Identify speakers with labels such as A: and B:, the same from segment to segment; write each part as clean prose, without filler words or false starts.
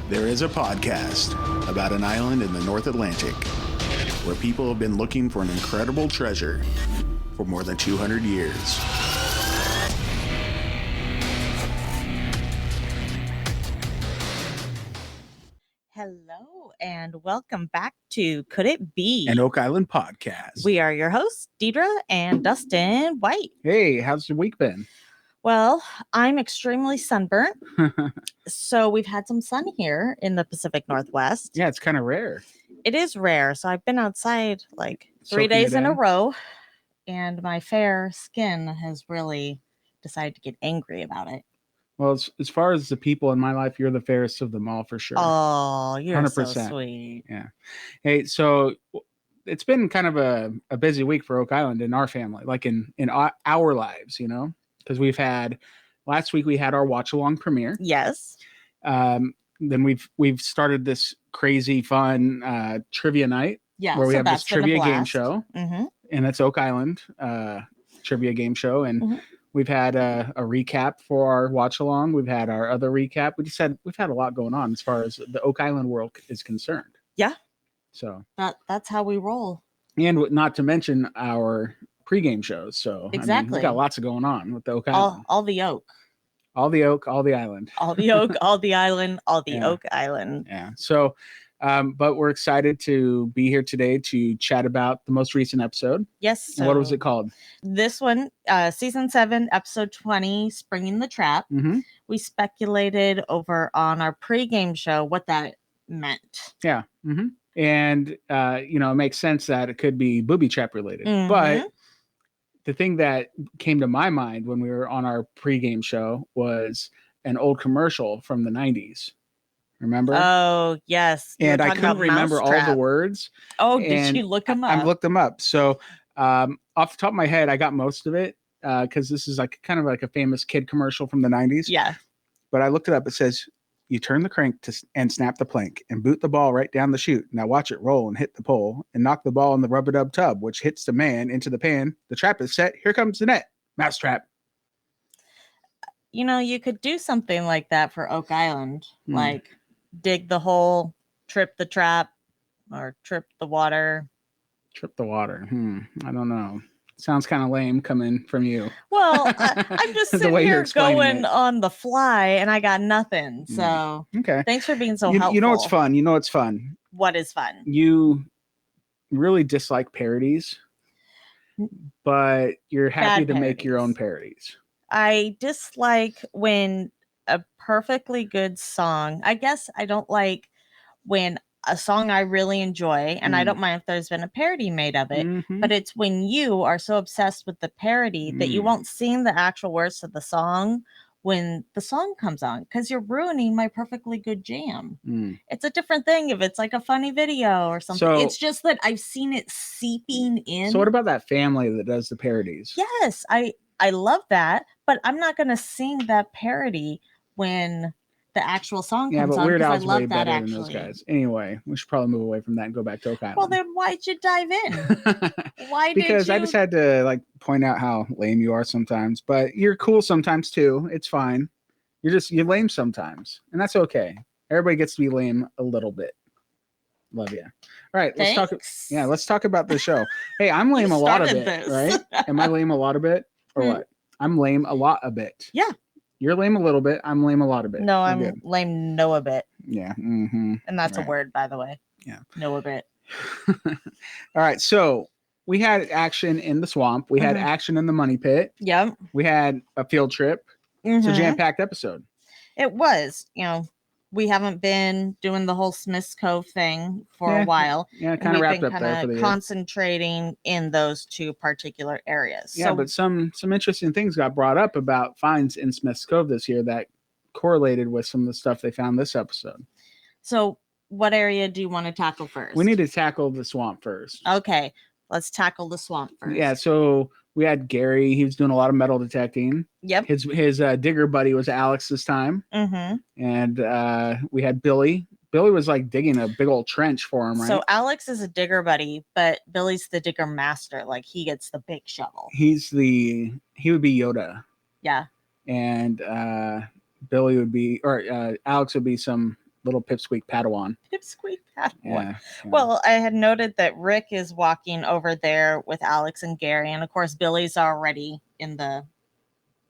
A: There is a podcast about an island in the North Atlantic where people have been looking for an incredible treasure for more than 200 years.
B: Hello and welcome back to Could It Be?
A: An Oak Island podcast.
B: We are your hosts, Deidre and Dustin White.
A: Hey, how's your week been?
B: Well, I'm extremely sunburnt. So we've had some sun here in the Pacific Northwest.
A: Yeah, it's kind of rare.
B: It is rare. So I've been outside like 3
A: Soaking
B: days
A: it
B: in a
A: in.
B: row, and my fair skin has really decided to get angry about it.
C: Well, as far as the people in my life, you're the fairest of them all for sure.
B: Oh, you're so
C: 100%.
B: sweet.
C: Yeah. Hey, so it's been kind of a busy week for Oak Island in our family, like in our lives, you know, because last week we had our watch along premiere.
B: Yes.
C: Then we've started this crazy fun trivia night
B: Yeah.
C: where we
B: so
C: have this
B: that's been a
C: trivia game
B: blast.
C: show,
B: Mm-hmm.
C: and it's Oak Island trivia game show. And
B: Mhm.
C: we've had a recap for our watch along. We've had our other recap. We've had a lot going on as far as the Oak Island world is concerned.
B: Yeah.
C: So
B: That's how we roll.
C: and not to mention our pregame shows. So
B: Exactly.
C: we got lots of going on with the Oak Island.
B: All the oak.
C: All the Oak, all the Island.
B: All the oak, all the island, all the
C: Yeah.
B: Oak Island.
C: Yeah. So, but we're excited to be here today to chat about the most recent episode.
B: Yes.
C: And
B: So
C: what was it called?
B: This one, season 7, episode 20, Springing the Trap.
C: Mm-hmm.
B: We speculated over on our pregame show what that meant.
C: Yeah. Mm-hmm. And, it makes sense that it could be booby trap related.
B: Mhm.
C: But the thing that came to my mind when we were on our pregame show was an old commercial from the 90s. Remember?
B: Oh, yes. You were
C: and I
B: talking
C: couldn't
B: about
C: remember all
B: Mousetrap.
C: the words.
B: Oh, did
C: and
B: you look them up?
C: I looked them up. So off the top of my head, I got most of it because this is like kind of like a famous kid commercial from the 90s.
B: Yeah.
C: But I looked it up. It says, you turn the crank and snap the plank and boot the ball right down the chute. Now watch it roll and hit the pole and knock the ball in the rub-a-dub tub, which hits the man into the pan. The trap is set. Here comes the net. Mousetrap.
B: You could do something like that for Oak Island. Like dig the hole, trip the trap, or trip the water.
C: Trip the water. I don't know. Sounds kind of lame coming from you.
B: Well, I'm just
C: The
B: sitting
C: way you're
B: here
C: explaining
B: going
C: it.
B: on the fly, and I got nothing. So
C: Okay.
B: thanks for being so
C: You
B: helpful.
C: know what's fun? It's fun.
B: What is fun?
C: You really dislike parodies, but you're happy
B: Bad
C: to make your own
B: parodies.
C: parodies.
B: I dislike when a perfectly good song. I guess I don't like when a song I really enjoy, and I don't mind if there's been a parody made of it,
C: Mhm.
B: but it's when you are so obsessed with the parody that you won't sing the actual words of the song when the song comes on, because you're ruining my perfectly good jam. It's a different thing if it's like a funny video or something.
C: So-
B: it's just that I've seen it seeping in.
C: So what about that family that does the parodies?
B: Yes, I love that, but I'm not going to sing that parody when the actual song
C: Yeah,
B: comes
C: but
B: on,
C: Weird
B: because I
C: Al's
B: love
C: way
B: that
C: better than those
B: actually.
C: guys. Anyway, we should probably move away from that and go back to Oak Island.
B: Well, then why'd you dive in? Why
C: because
B: did you?
C: I just had to point out how lame you are sometimes, but you're cool sometimes too. It's fine. You're lame sometimes, and that's okay. Everybody gets to be lame a little bit. Love you. All right,
B: Thanks.
C: let's talk about the show. Hey, I'm lame a lot of
B: started
C: bit,
B: this.
C: right? Am I lame a lot of bit or what? I'm lame a lot a bit.
B: Yeah.
C: You're lame a little bit. I'm lame a lot of bit.
B: No,
C: We're
B: I'm
C: good.
B: lame no a bit.
C: Yeah. Mm-hmm.
B: And that's
C: Right.
B: a word, by the way.
C: Yeah.
B: No a bit.
C: All right, so we had action in the swamp. We had action in the money pit.
B: Yep.
C: We had a field trip. It's a jam-packed episode.
B: It was. We haven't been doing the whole Smith's Cove thing for a while.
C: Yeah,
B: And
C: kind of
B: we've
C: wrapped
B: been
C: up there for
B: kind
C: the
B: of
C: year.
B: concentrating in those two particular areas.
C: Yeah, but some interesting things got brought up about finds in Smith's Cove this year that correlated with some of the stuff they found this episode.
B: So what area do you want to tackle first?
C: We need to tackle the swamp first.
B: Okay, let's tackle the swamp first.
C: Yeah, so we had Gary. He was doing a lot of metal detecting.
B: Yep.
C: His digger buddy was Alex this time.
B: Mm-hmm.
C: And we had Billy. Billy was digging a big old trench for him, right?
B: So Alex is a digger buddy, but Billy's the digger master. He gets the big shovel.
C: He would be Yoda.
B: Yeah.
C: And Billy would be, or Alex would be some little pipsqueak Padawan.
B: Pipsqueak Padawan.
C: Yeah.
B: Well, I had noted that Rick is walking over there with Alex and Gary, and of course Billy's already in the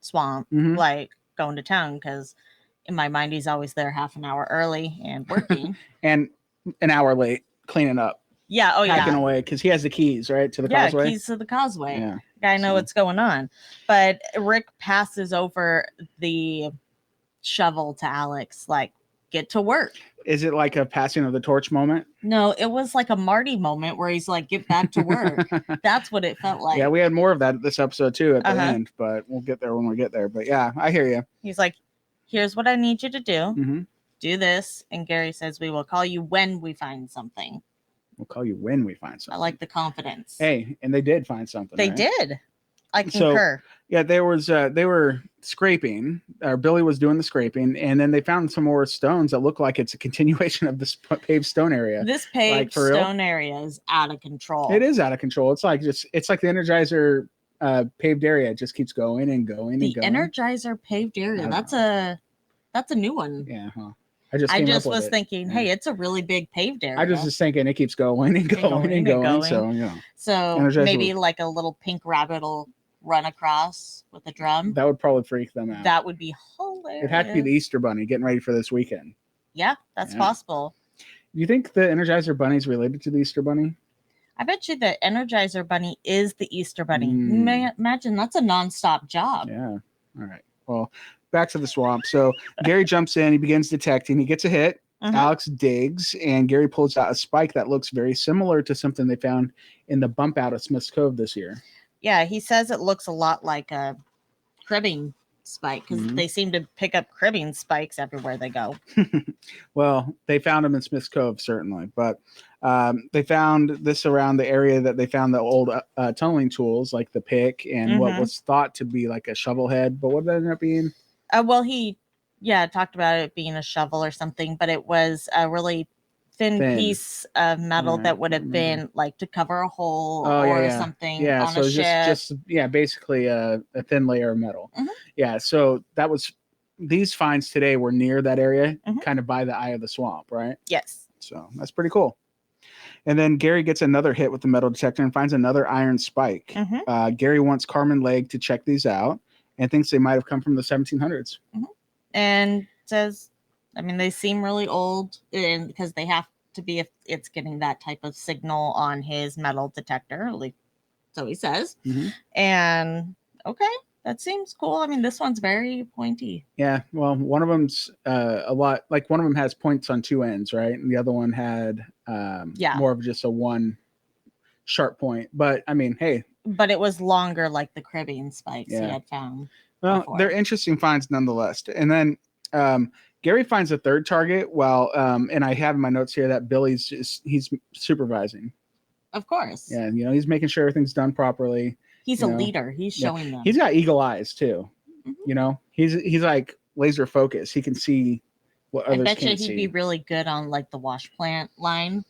B: swamp,
C: Mhm.
B: like going to town, because in my mind he's always there half an hour early and working.
C: And an hour late cleaning up,
B: Yeah. Oh
C: packing
B: yeah.
C: away, because he has the keys, right, to the
B: Yeah,
C: causeway.
B: keys to the causeway.
C: Yeah.
B: Guy know
C: So-
B: what's going on. But Rick passes over the shovel to Alex, like, get to work.
C: Is it like a passing of the torch moment?
B: No, it was like a Marty moment where he's like, get back to work. That's what it felt like.
C: Yeah, we had more of that this episode too at the
B: Uh-huh.
C: end, but we'll get there when we get there. But yeah, I hear you.
B: He's like, here's what I need you to do.
C: Hmm.
B: Do this. And Gary says, we will call you when we find something.
C: We'll call you when we find something.
B: I like the confidence.
C: Hey, and they did find something.
B: They
C: right?
B: did. I
C: So-
B: concur.
C: Yeah, they were scraping, or Billy was doing the scraping, and then they found some more stones that look like it's a continuation of this paved stone area.
B: This paved
C: Like, for real?
B: stone area is out of control.
C: It is out of control. It's like the Energizer paved area. It just keeps going and going
B: The
C: and going.
B: Energizer paved
C: I
B: area.
C: don't
B: That's a new one.
C: Yeah, huh.
B: I
C: came up
B: just
C: with
B: was
C: it.
B: thinking,
C: Yeah.
B: hey, it's a really big paved area.
C: I was just thinking it keeps going and going and going. So, you know,
B: So
C: Energizer
B: maybe like a little pink rabbit will run across with a drum.
C: that would probably freak them out.
B: That would be hilarious.
C: It'd have to be the Easter Bunny getting ready for this weekend.
B: Yeah, that's
C: Yeah.
B: possible.
C: Do you think the Energizer Bunny is related to the Easter Bunny?
B: I bet you the Energizer Bunny is the Easter Bunny.
C: Mm.
B: Imagine that's a nonstop job.
C: Yeah. All right. Well, back to the swamp. So Gary jumps in. He begins detecting. He gets a hit.
B: Mhm.
C: Alex digs, and Gary pulls out a spike that looks very similar to something they found in the bump out of Smith's Cove this year.
B: Yeah, he says it looks a lot like a cribbing spike because
C: Mhm.
B: they seem to pick up cribbing spikes everywhere they go.
C: Well, they found him in Smith's Cove, certainly, but they found this around the area that they found the old tunneling tools, like the pick and what
B: Mhm.
C: was thought to be like a shovel head, but what did it end up being?
B: Well, he talked about it being a shovel or something, but it was a really thin piece of metal
C: Yeah,
B: that would
C: I
B: have
C: remember.
B: been like to cover a hole
C: Oh,
B: or
C: yeah.
B: something
C: Yeah,
B: on
C: so
B: a
C: it's
B: ship.
C: just basically a thin layer of metal.
B: Mhm.
C: Yeah, so that was these finds today were near that area,
B: Mhm.
C: kind of by the eye of the swamp, right?
B: Yes.
C: So that's pretty cool. And then Gary gets another hit with the metal detector and finds another iron spike.
B: Mhm.
C: Gary wants Carmen Legg to check these out and thinks they might have come from the 1700s.
B: And says, I mean, they seem really old, and because they have to be if it's getting that type of signal on his metal detector, at least so he says.
C: Mhm.
B: And okay, that seems cool. I mean, this one's very pointy.
C: Yeah, well, one of them's a lot like one of them has points on two ends, right? And the other one had more of just a one sharp point. But I mean, hey,
B: But it was longer, like the cribbing spikes he
C: Yeah.
B: had found.
C: well,
B: before.
C: they're interesting finds nonetheless. And then Gary finds a third target while and I have in my notes here that Billy's he's supervising.
B: Of course.
C: Yeah, you know, he's making sure everything's done properly.
B: He's
C: you
B: a
C: know.
B: leader. He's
C: Yeah.
B: showing them.
C: He's got eagle eyes too.
B: Mhm.
C: You know, he's like laser focused. He can see what
B: I
C: others
B: bet you
C: can't
B: he'd
C: see.
B: be really good on like the wash plant line.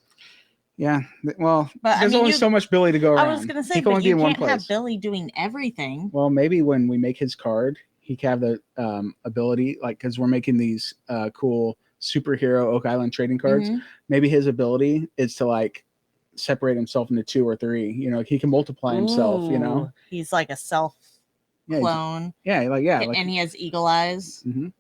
C: Yeah, well,
B: But, I
C: there's
B: mean,
C: only
B: you-
C: so much Billy to go around.
B: I was gonna say,
C: he can
B: but
C: only be
B: you
C: in one
B: can't
C: place.
B: have Billy doing everything.
C: Well, maybe when we make his card, he can have the ability, like because we're making these cool superhero Oak Island trading cards.
B: Mhm.
C: Maybe his ability is to like separate himself into 2 or 3. You know, he can multiply himself. You know,
B: Ooh, he's like a self
C: yeah,
B: clone.
C: like.
B: And he has eagle eyes.
C: Mhm.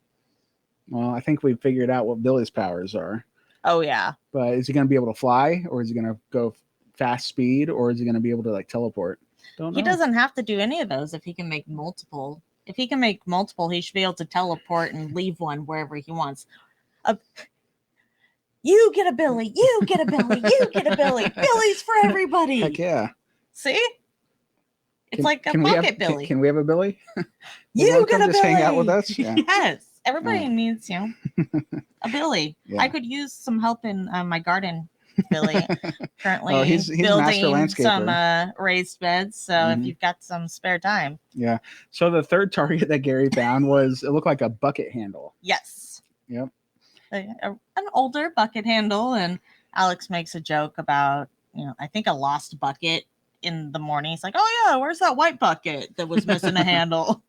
C: Well, I think we figured out what Billy's powers are.
B: Oh yeah.
C: But is he going to be able to fly, or is he going to go fast speed, or is he going to be able to like teleport? Don't know.
B: He doesn't have to do any of those if he can make multiple. If he can make multiple, he should be able to teleport and leave one wherever he wants. You get a Billy. You get a Billy. You get a Billy. Billy's for everybody.
C: Heck yeah.
B: See? It's like a
C: we have,
B: pocket Billy.
C: Can we have a Billy?
B: You
C: wanna
B: get
C: come
B: a
C: just
B: Billy.
C: hang out with us? Yeah.
B: Yes. Everybody
C: Yeah.
B: needs, a Billy.
C: Yeah.
B: I could use some help in my garden, Billy. Currently
C: Oh, he's a master
B: building
C: landscaper.
B: some raised beds. So
C: Mhm.
B: if you've got some spare time.
C: Yeah. So the third target that Gary found was it looked like a bucket handle.
B: Yes.
C: Yep.
B: An older bucket handle. And Alex makes a joke about, I think a lost bucket in the morning. He's like, oh yeah, where's that white bucket that was missing a handle?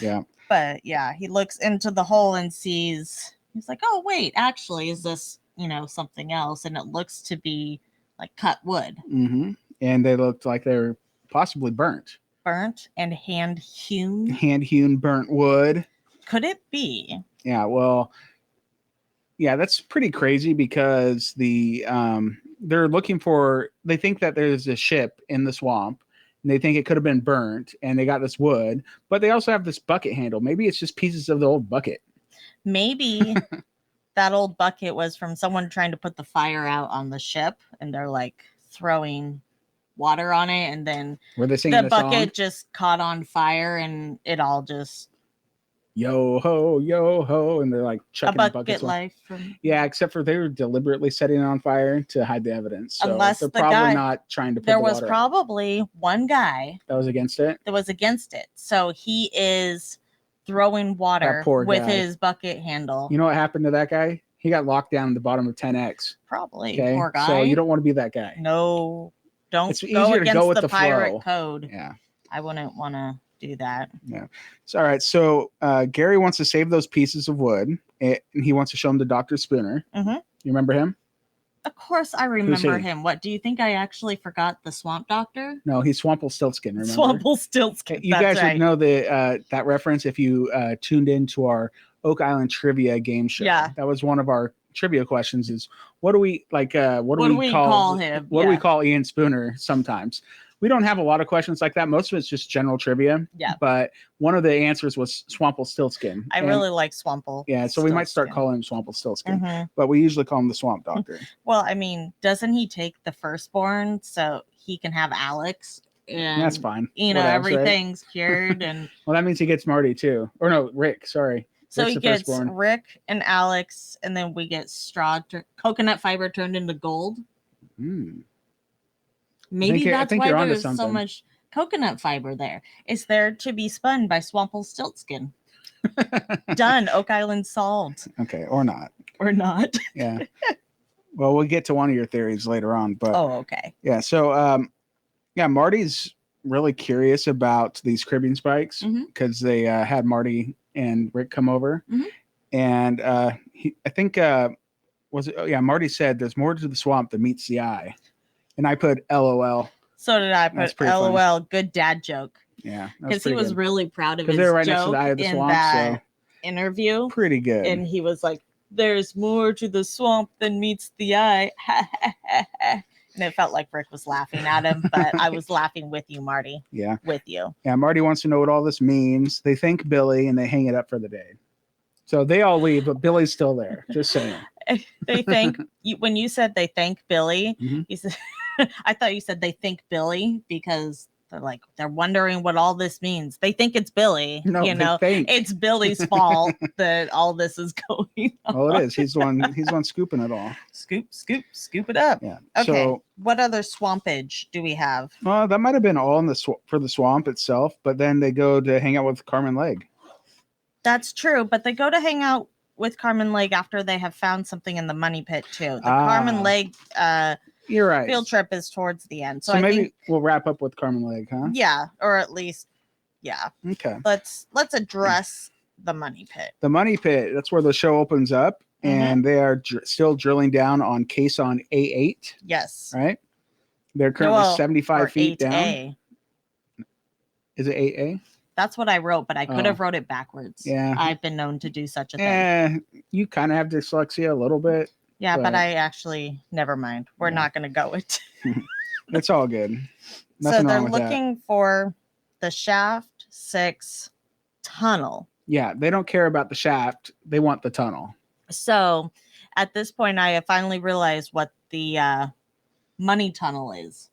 C: Yeah.
B: But yeah, he looks into the hole and sees He's like, oh, wait, actually, is this, something else? And it looks to be like cut wood.
C: Mm-hmm. And they looked like they were possibly burnt.
B: Burnt and hand-hewn.
C: Hand-hewn burnt wood.
B: Could it be?
C: Yeah, well, yeah, that's pretty crazy because they're looking for, they think that there's a ship in the swamp and they think it could have been burnt and they got this wood, but they also have this bucket handle. Maybe it's just pieces of the old bucket.
B: Maybe that old bucket was from someone trying to put the fire out on the ship and they're like throwing water on it and then
C: Were they singing
B: the bucket just caught on fire and it all just
C: yo ho, and they're like chucking
B: a bucket
C: buckets
B: life.
C: Yeah, except for they were deliberately setting it on fire to hide the evidence. So
B: Unless
C: they're
B: the
C: probably
B: guy,
C: not trying to put
B: there
C: the
B: was
C: water
B: probably one guy
C: that was against it.
B: So he is throwing water
C: poor
B: with
C: guy.
B: his bucket handle.
C: You know what happened to that guy? He got locked down at the bottom of 10X.
B: Probably.
C: Okay?
B: Poor guy.
C: So you don't want to be that guy.
B: No, don't
C: It's
B: go
C: easier to
B: against
C: go with
B: the
C: the
B: pirate
C: flow.
B: code.
C: Yeah.
B: I wouldn't want to do that.
C: Yeah. So, all right. So Gary wants to save those pieces of wood and he wants to show them to Dr. Spooner.
B: Mm-hmm.
C: You remember him?
B: Of course I remember him. What, do you think I actually forgot the Swamp Doctor?
C: No, he's Swamplestiltskin, remember?
B: Swamplestiltskin.
C: You guys would know that reference if you tuned into our Oak Island trivia game show.
B: Yeah.
C: That was one of our trivia questions is what do we
B: call him?
C: What do we call Ian Spooner sometimes? We don't have a lot of questions like that. Most of it's just general trivia.
B: Yeah.
C: But one of the answers was Swamplestiltskin.
B: I really like Swample.
C: Yeah, so we might start calling him Swamplestiltskin.
B: Mm-hmm.
C: But we usually call him the Swamp Doctor.
B: Well, I mean, doesn't he take the firstborn so he can have Alex? And
C: that's fine.
B: Everything's cured. And
C: well, that means he gets Marty too. Or no, Rick, sorry.
B: So he gets Rick and Alex, and then we get coconut fiber turned into gold. Maybe that's why there's so much coconut fiber there. It's there to be spun by Swamplestiltskin. Done. Oak Island solved.
C: Okay, or not.
B: Or not.
C: Yeah. Well, we'll get to one of your theories later on. But
B: okay.
C: Yeah. So, Marty's really curious about these cribbing spikes because they had Marty and Rick come over, and Marty said there's more to the swamp than meets the eye, and I put LOL.
B: So did I put LOL. Funny. Good dad joke.
C: Yeah,
B: because he was really proud of his
C: they were right
B: joke
C: next to the eye of the
B: in
C: swamp,
B: that interview.
C: Pretty good.
B: And he was like, "There's more to the swamp than meets the eye." And it felt like Rick was laughing at him, but I was laughing with you, Marty.
C: Yeah.
B: With you.
C: Yeah, Marty wants to know what all this means. They thank Billy and they hang it up for the day. So they all leave, but Billy's still there. Just saying.
B: They thank you when you said they thank Billy. You said, I thought you said they thank Billy because they're wondering what all this means. They think it's Billy.
C: No,
B: it's Billy's fault that all this is going on.
C: Oh, it is. He's the one scooping it all.
B: Scoop it up.
C: Yeah.
B: Okay.
C: So,
B: what other swampage do we have?
C: Well, that might have been all in for the swamp itself, but then they go to hang out with Carmen Legg.
B: That's true, but they go to hang out with Carmen Legg after they have found something in the money pit too. The Carmen Legg
C: you're right.
B: Field trip is towards the end. So
C: maybe we'll wrap up with Carmen Legg, huh?
B: Yeah, or at least, yeah.
C: Okay.
B: Let's address the money pit.
C: The money pit. That's where the show opens up, and they are still drilling down on caisson A8.
B: Yes.
C: Right. They're currently 75 feet
B: 8A.
C: down. Is it 8A?
B: That's what I wrote, but I could have wrote it backwards.
C: Yeah.
B: I've been known to do such a thing.
C: You kind of have dyslexia a little bit.
B: Yeah, but I actually, never mind. We're not going to go with
C: It's all good.
B: So they're looking for the shaft 6 tunnel.
C: Yeah, they don't care about the shaft. They want the tunnel.
B: So at this point, I have finally realized what the money tunnel is.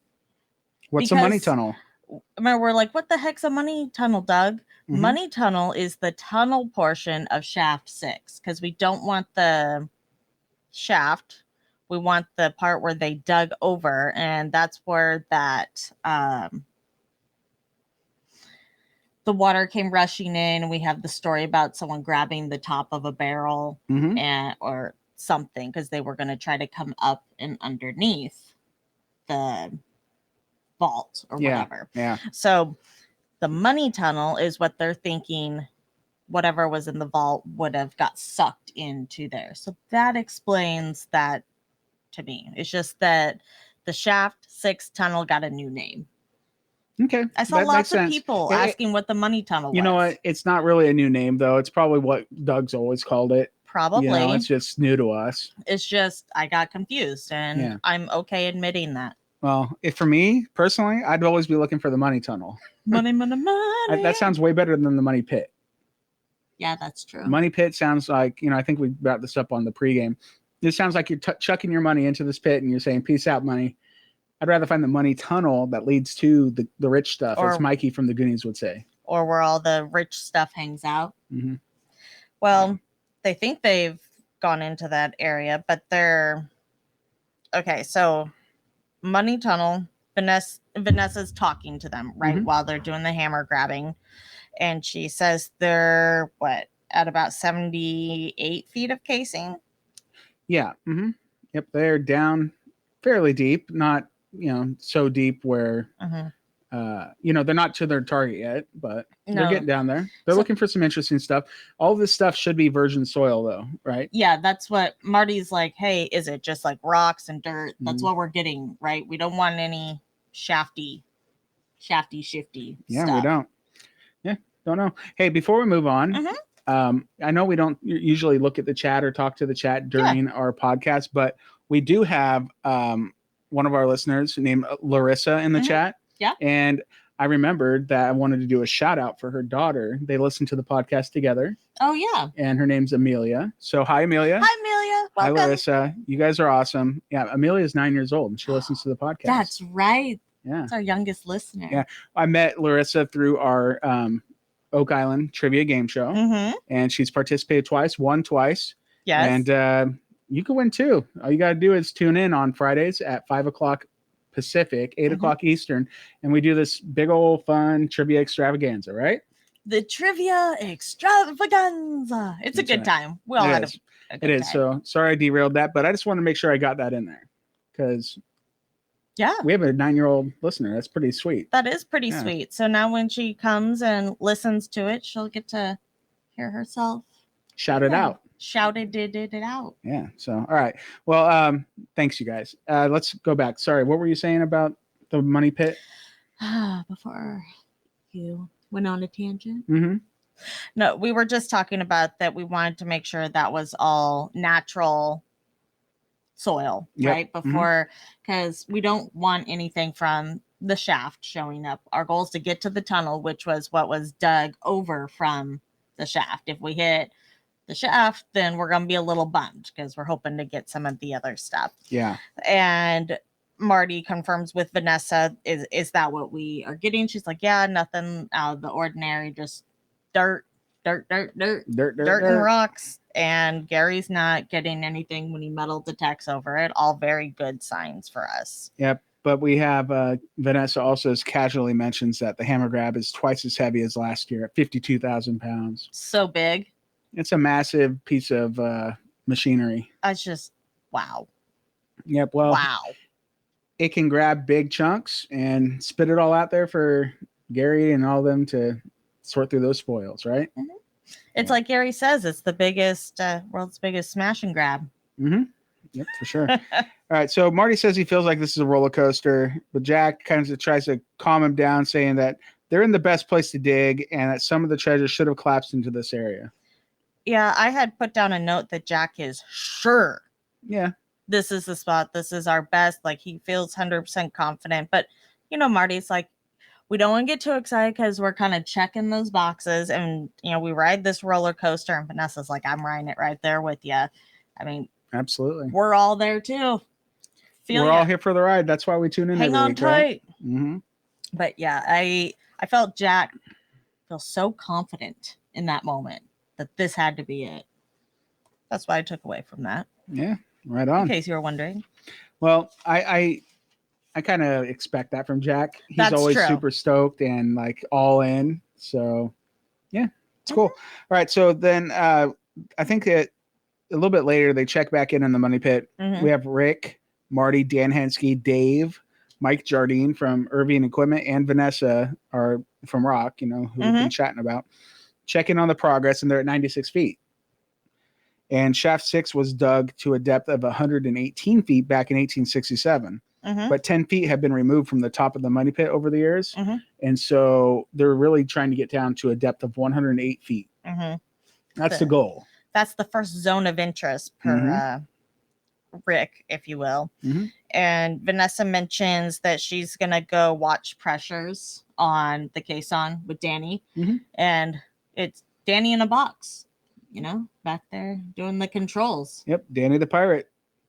C: What's a money tunnel?
B: Remember, we're like, what the heck's a money tunnel, Doug? Money tunnel is the tunnel portion of shaft 6 because we don't want the shaft. We want the part where they dug over, and that's where that the water came rushing in, and we have the story about someone grabbing the top of a barrel and or something because they were going to try to come up and underneath the vault or whatever.
C: Yeah.
B: So the money tunnel is what they're thinking whatever was in the vault would have got sucked into there. So that explains that to me. It's just that the shaft 6 tunnel got a new name.
C: Okay.
B: I saw
C: that makes
B: lots of
C: sense.
B: people asking what the money tunnel was.
C: You know what? It's not really a new name, though. It's probably what Doug's always called it.
B: Probably.
C: You know, it's just new to us.
B: It's just I got confused, and I'm okay admitting that.
C: Well, if for me personally, I'd always be looking for the money tunnel.
B: Money, money, money.
C: That sounds way better than the money pit.
B: Yeah, that's true.
C: Money pit sounds like, I think we brought this up on the pregame. This sounds like you're chucking your money into this pit and you're saying, peace out, money. I'd rather find the money tunnel that leads to the rich stuff, as Mikey from the Goonies would say. Or
B: where all the rich stuff hangs out.
C: Mm-hmm.
B: Well, they think they've gone into that area, but they're... Okay, so money tunnel, Vanessa's talking to them, right, while they're doing the hammer grabbing. And she says they're, at about 78 feet of casing?
C: Yeah. Mm-hmm. Yep, they're down fairly deep, not so deep where they're not to their target yet, but they're getting down there. They're looking for some interesting stuff. All this stuff should be virgin soil, though, right?
B: Yeah, that's what Marty's like. Hey, is it just like rocks and dirt? That's what we're getting, right? We don't want any shifty
C: yeah,
B: stuff.
C: We don't. Yeah, don't know. Hey, before we move on, I know we don't usually look at the chat or talk to the chat during our podcast, but we do have one of our listeners named Larissa in the chat.
B: Yeah.
C: And I remembered that I wanted to do a shout out for her daughter. They listen to the podcast together.
B: Oh, yeah.
C: And her name's Amelia. So hi, Amelia.
B: Hi, Amelia. Welcome.
C: Hi, Larissa. You guys are awesome. Yeah, Amelia is 9 years old and she listens to the podcast.
B: That's right.
C: Yeah.
B: That's our youngest listener.
C: Yeah. I met Larissa through our Oak Island trivia game show. And she's participated twice, won twice.
B: Yes.
C: And you can win too. All you got to do is tune in on Fridays at 5 o'clock Pacific, 8 o'clock Eastern. And we do this big old fun trivia extravaganza, right?
B: The trivia extravaganza. It's a good time. We all had a good time.
C: So sorry I derailed that, but I just want to make sure I got that in there because we have a 9-year-old listener. That's pretty sweet.
B: That is pretty sweet. So now when she comes and listens to it, she'll get to hear herself
C: shout it out.
B: Shouted it out.
C: Yeah. So, all right. Well, thanks, you guys. Let's go back. Sorry. What were you saying about the money pit?
B: Before you went on a tangent.
C: Mm-hmm.
B: No, we were just talking about that. We wanted to make sure that was all natural soil, right? Before, because we don't want anything from the shaft showing up. Our goal is to get to the tunnel, which was what was dug over from the shaft. If we hit the shaft, then we're going to be a little bummed because we're hoping to get some of the other stuff.
C: Yeah.
B: And Marty confirms with Vanessa, is that what we are getting? She's like, yeah, nothing out of the ordinary, just dirt and rocks. And Gary's not getting anything when he metal detects over it. All very good signs for us.
C: Yep. But we have Vanessa also casually mentions that the hammer grab is twice as heavy as last year at 52,000 pounds.
B: So big.
C: It's a massive piece of machinery.
B: It's just, wow.
C: Yep. Well,
B: wow.
C: It can grab big chunks and spit it all out there for Gary and all of them to sort through those spoils, right?
B: Mm-hmm. It's like Gary says, it's the biggest, world's biggest smash and grab.
C: Mm-hmm. Yep, for sure. All right. So Marty says he feels like this is a roller coaster, but Jack kind of tries to calm him down, saying that they're in the best place to dig and that some of the treasure should have collapsed into this area.
B: Yeah, I had put down a note that Jack is sure.
C: Yeah.
B: This is the spot. This is our best. Like, he feels 100% confident. But, Marty's like, we don't want to get too excited because we're kind of checking those boxes. And, we ride this roller coaster. And Vanessa's like, I'm riding it right there with you. I mean,
C: absolutely.
B: We're all there, too.
C: We're all here for the ride. That's why we tune in.
B: Hang on tight.
C: Right? Mm-hmm.
B: But, yeah, I felt Jack feel so confident in that moment that this had to be it. That's what I took away from that.
C: Yeah, right on.
B: In case you were wondering.
C: Well, I kind of expect that from Jack. He's
B: That's
C: always
B: true.
C: super stoked and like all in. So, yeah, it's cool. All right, so then I think that a little bit later they check back in the money pit.
B: Mm-hmm.
C: We have Rick, Marty, Dan Hensky, Dave, Mike Jardine from Irving Equipment, and Vanessa are from Rock. Who we've been chatting about. checking on the progress, and they're at 96 feet. And shaft 6 was dug to a depth of 118 feet back in 1867. But 10 feet have been removed from the top of the money pit over the years. And so they're really trying to get down to a depth of 108 feet. That's the goal.
B: That's the first zone of interest per Rick, if you will. And Vanessa mentions that she's going to go watch pressures on the caisson with Danny. And it's Danny in a box, you know, back there doing the controls.
C: Yep, Danny the pirate.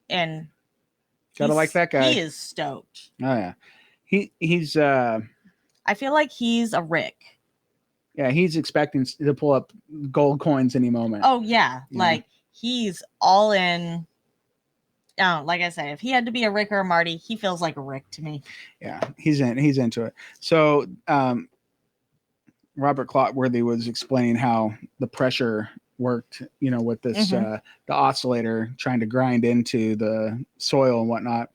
B: And
C: gotta like that guy.
B: He is stoked.
C: Oh yeah, he's.
B: I feel like he's a Rick.
C: Yeah, he's expecting to pull up gold coins any moment.
B: Oh yeah, like he's all in. Like I said, if he had to be a Rick or a Marty, he feels like a Rick to me. Yeah,
C: he's into it. So Robert Clotworthy was explaining how the pressure worked, you know, with this the oscillator trying to grind into the soil and whatnot,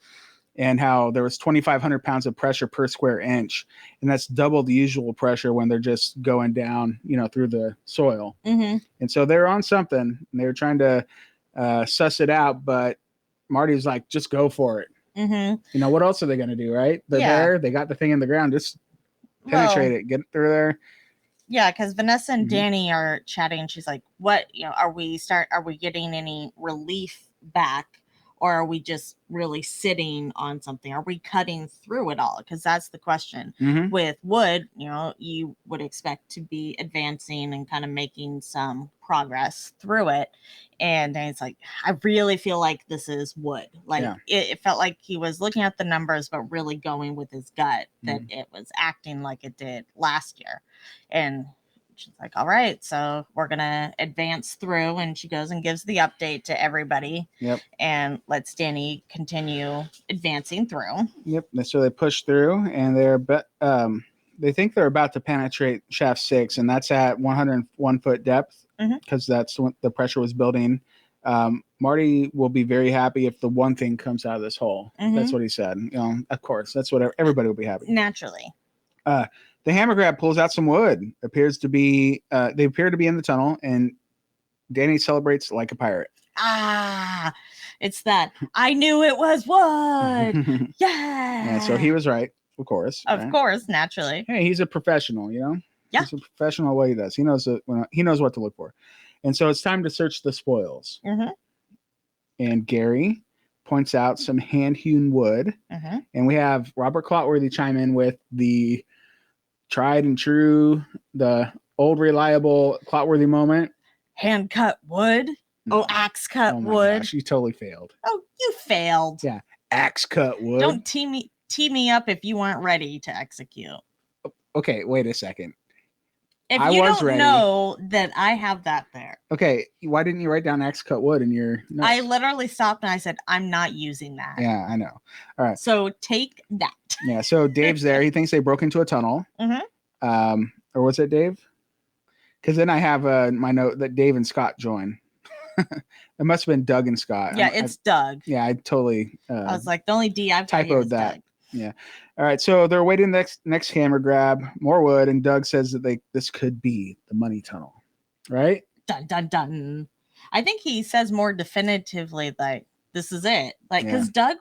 C: and how there was 2,500 pounds of pressure per square inch, and that's double the usual pressure when they're just going down, you know, through the soil. And so they're on something, and they were trying to suss it out, but Marty's like, just go for it. You know, what else are they going to do, right? They're there, they got the thing in the ground, just penetrate it, get through there.
B: Yeah, because Vanessa and Danny are chatting. She's like, what, you know, are we getting any relief back, or are we just really sitting on something? Are we cutting through it all? Because that's the question. With wood, you know, you would expect to be advancing and kind of making some progress through it. And then it's like, I really feel like this is wood. Like it felt like he was looking at the numbers, but really going with his gut that it was acting like it did last year. And she's like, all right, so we're going to advance through. And she goes and gives the update to everybody. And lets Danny continue advancing through.
C: So they push through, and they think they're about to penetrate shaft 6, and that's at 101 foot depth, because that's when the pressure was building. Marty will be very happy if the one thing comes out of this hole. That's what he said. You know, of course, that's what everybody will be happy.
B: Naturally.
C: The hammer grab pulls out some wood. They appear to be in the tunnel, and Danny celebrates like a pirate.
B: It's that I knew it was wood.
C: Yeah, so he was right, of course.
B: Of course, naturally.
C: Hey, he's a professional, you know?
B: Yeah.
C: He's a professional what he does. He knows what to look for. And so it's time to search the spoils. And Gary points out some hand-hewn wood. And we have Robert Clotworthy chime in with the tried and true, the old reliable Clotworthy moment.
B: Hand cut wood. No. Axe cut wood.
C: Gosh, you totally failed.
B: Oh, you failed.
C: Yeah, axe cut wood.
B: Don't tee me up if you weren't ready to execute.
C: Okay, wait a second.
B: If you don't know that I have that there.
C: Okay, why didn't you write down axe cut wood in your notes?
B: I literally stopped and I said, I'm not using that.
C: Yeah, I know. All right.
B: So take that.
C: Yeah, so Dave's there. He thinks they broke into a tunnel. Or was it Dave? Because then I have my note that Dave and Scott join. It must have been Doug and Scott.
B: Yeah, it's Doug.
C: Yeah, I totally.
B: I was like, the only D I've
C: typoed that. Doug. Yeah. All right. So they're waiting next hammer grab, more wood, and Doug says that this could be the money tunnel, right?
B: Dun dun dun. I think he says more definitively like this is it. Like because Doug,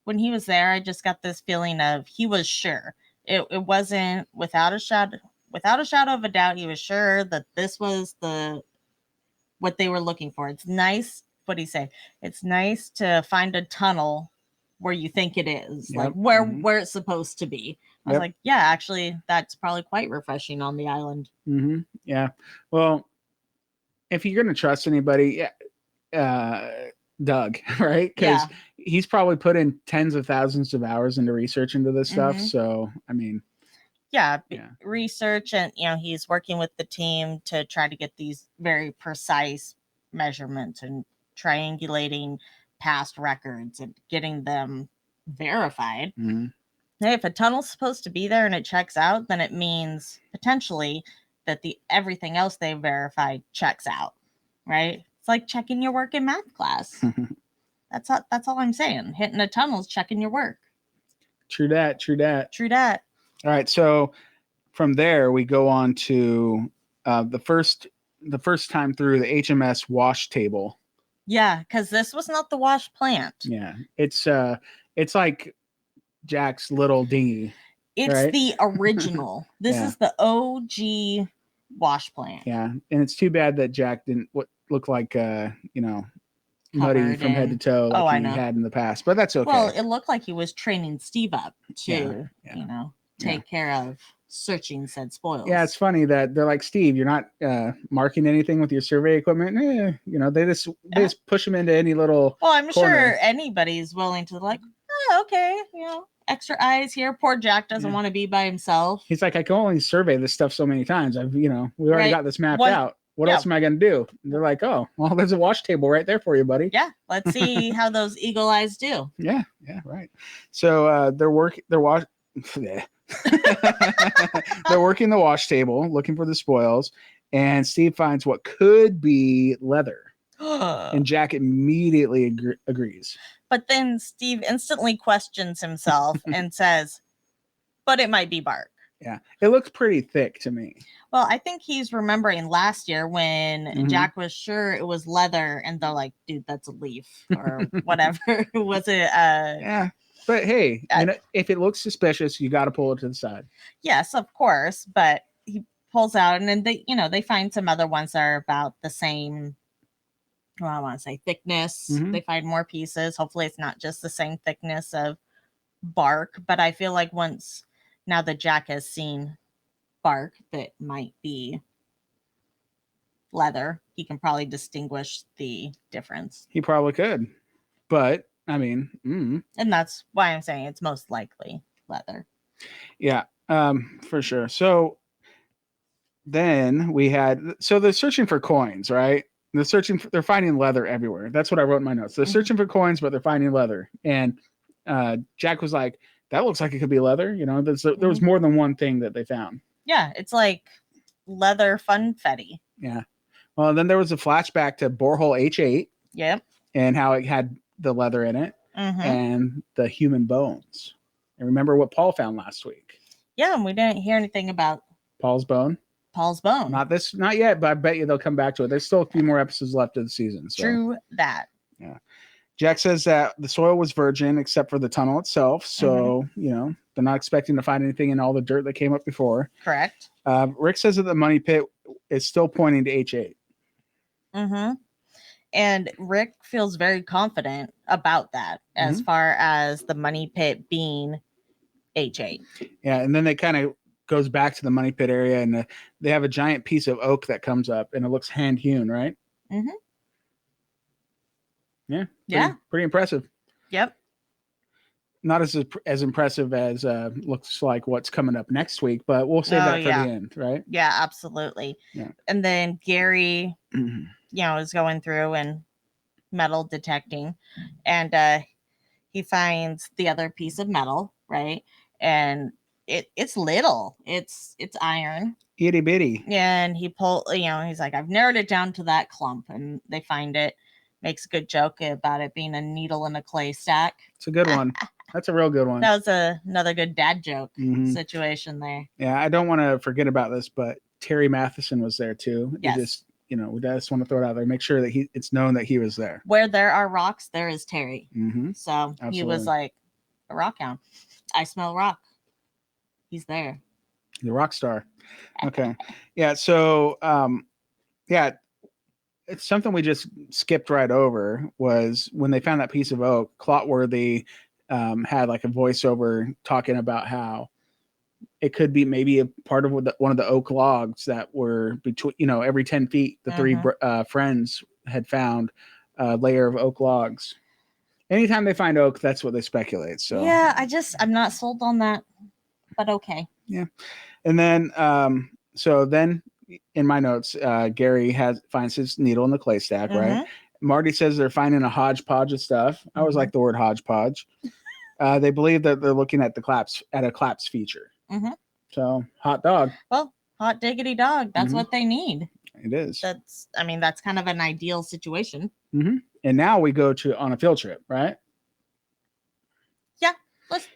B: when he was there, I just got this feeling of he was sure. It wasn't without a shadow of a doubt. He was sure that this was what they were looking for. It's nice. What do you say? It's nice to find a tunnel where you think it is, like where it's supposed to be. I was like, yeah, actually, that's probably quite refreshing on the island.
C: Yeah. Well, if you're going to trust anybody, Doug, right? Because he's probably put in tens of thousands of hours into research into this stuff. So, I mean,
B: research, and he's working with the team to try to get these very precise measurements and triangulating past records and getting them verified. Hey, if a tunnel's supposed to be there and it checks out, then it means potentially that everything else they verified checks out, right? It's like checking your work in math class. That's all I'm saying. Hitting a tunnel's checking your work.
C: True that.
B: True that.
C: All right, so from there we go on to the first time through the HMS wash table.
B: Yeah, because this was not the wash plant.
C: Yeah, it's like Jack's little dinghy.
B: It's
C: right?
B: the original. This
C: Yeah.
B: is the OG wash plant.
C: Yeah, and it's too bad that Jack didn't look like muddy
B: Covered
C: from head to
B: in-
C: toe like
B: Oh, I
C: he
B: know.
C: had in the past, but that's okay.
B: Well, it looked like he was training Steve up to,
C: Yeah.
B: take care of searching said spoils.
C: Yeah, it's funny that they're like, Steve, you're not marking anything with your survey equipment. They just push him into any little.
B: Well, I'm
C: corner.
B: sure anybody's willing to like, okay, extra eyes here. Poor Jack doesn't want to be by himself.
C: He's like, I can only survey this stuff so many times. We already
B: Right.
C: got this mapped out. What else am I going to do? And they're like, oh, well, there's a wash table right there for you, buddy.
B: Yeah, let's see how those eagle eyes do.
C: Yeah, right. So they're working the wash table, looking for the spoils, and Steve finds what could be leather. And Jack immediately agrees.
B: But then Steve instantly questions himself and says, but it might be bark.
C: Yeah, it looks pretty thick to me.
B: Well, I think he's remembering last year when Jack was sure it was leather, and they're like, dude, that's a leaf or whatever. Was it?
C: Yeah. But hey, if it looks suspicious, you got to pull it to the side.
B: Yes, of course. But he pulls out, and then they find some other ones that are about the same. Well, I want to say thickness. They find more pieces. Hopefully, it's not just the same thickness of bark. But I feel like now that Jack has seen bark that might be leather, he can probably distinguish the difference.
C: He probably could, but I mean,
B: and that's why I'm saying it's most likely leather.
C: Yeah, for sure. So then they're searching for coins, right? They're finding leather everywhere. That's what I wrote in my notes. They're searching for coins, but they're finding leather. And Jack was like, that looks like it could be leather. There was more than one thing that they found.
B: Yeah, it's like leather funfetti.
C: Yeah. Well, then there was a flashback to borehole H8.
B: Yep.
C: And how it had the leather in it and the human bones. And remember what Paul found last week?
B: Yeah, and we didn't hear anything about
C: Paul's bone. Not yet, but I bet you they'll come back to it. There's still a few more episodes left of the season. So.
B: True that.
C: Yeah. Jack says that the soil was virgin except for the tunnel itself. So, they're not expecting to find anything in all the dirt that came up before.
B: Correct.
C: Rick says that the money pit is still pointing to H8.
B: And Rick feels very confident about that as far as the money pit being H8.
C: Yeah. And then they kind of goes back to the money pit area and they have a giant piece of oak that comes up and it looks hand hewn, right? Yeah. Pretty impressive.
B: Yep.
C: Not as impressive as looks like what's coming up next week, but we'll save that for the end, right?
B: Yeah, absolutely.
C: Yeah.
B: And then Gary, is going through and metal detecting, and he finds the other piece of metal, right? And it's little. It's iron.
C: Itty bitty.
B: And he's like, I've narrowed it down to that clump, and they find it. Makes a good joke about it being a needle in a clay stack.
C: It's a good one. That's a real good one.
B: That was another good dad joke situation there.
C: Yeah, I don't want to forget about this, but Terry Matheson was there too.
B: Yes.
C: We just want to throw it out there. Make sure that it's known that he was there.
B: Where there are rocks, there is Terry. So
C: Absolutely.
B: He was like a rock hound. I smell rock. He's there.
C: The rock star. Okay. Yeah. So, it's something we just skipped right over was when they found that piece of oak. Clotworthy had like a voiceover talking about how it could be maybe a part of one of the oak logs that were between, every 10 feet, the three friends had found a layer of oak logs. Anytime they find oak, that's what they speculate. So
B: yeah, I'm not sold on that, but okay.
C: Yeah. And then, so then in my notes, Gary finds his needle in the clay stack, right? Marty says they're finding a hodgepodge of stuff. I always like the word hodgepodge. They believe that they're looking at a collapse feature. So hot dog.
B: Well, hot diggity dog. That's what they need.
C: It is.
B: That's kind of an ideal situation.
C: And now we go on a field trip, right?
B: Yeah.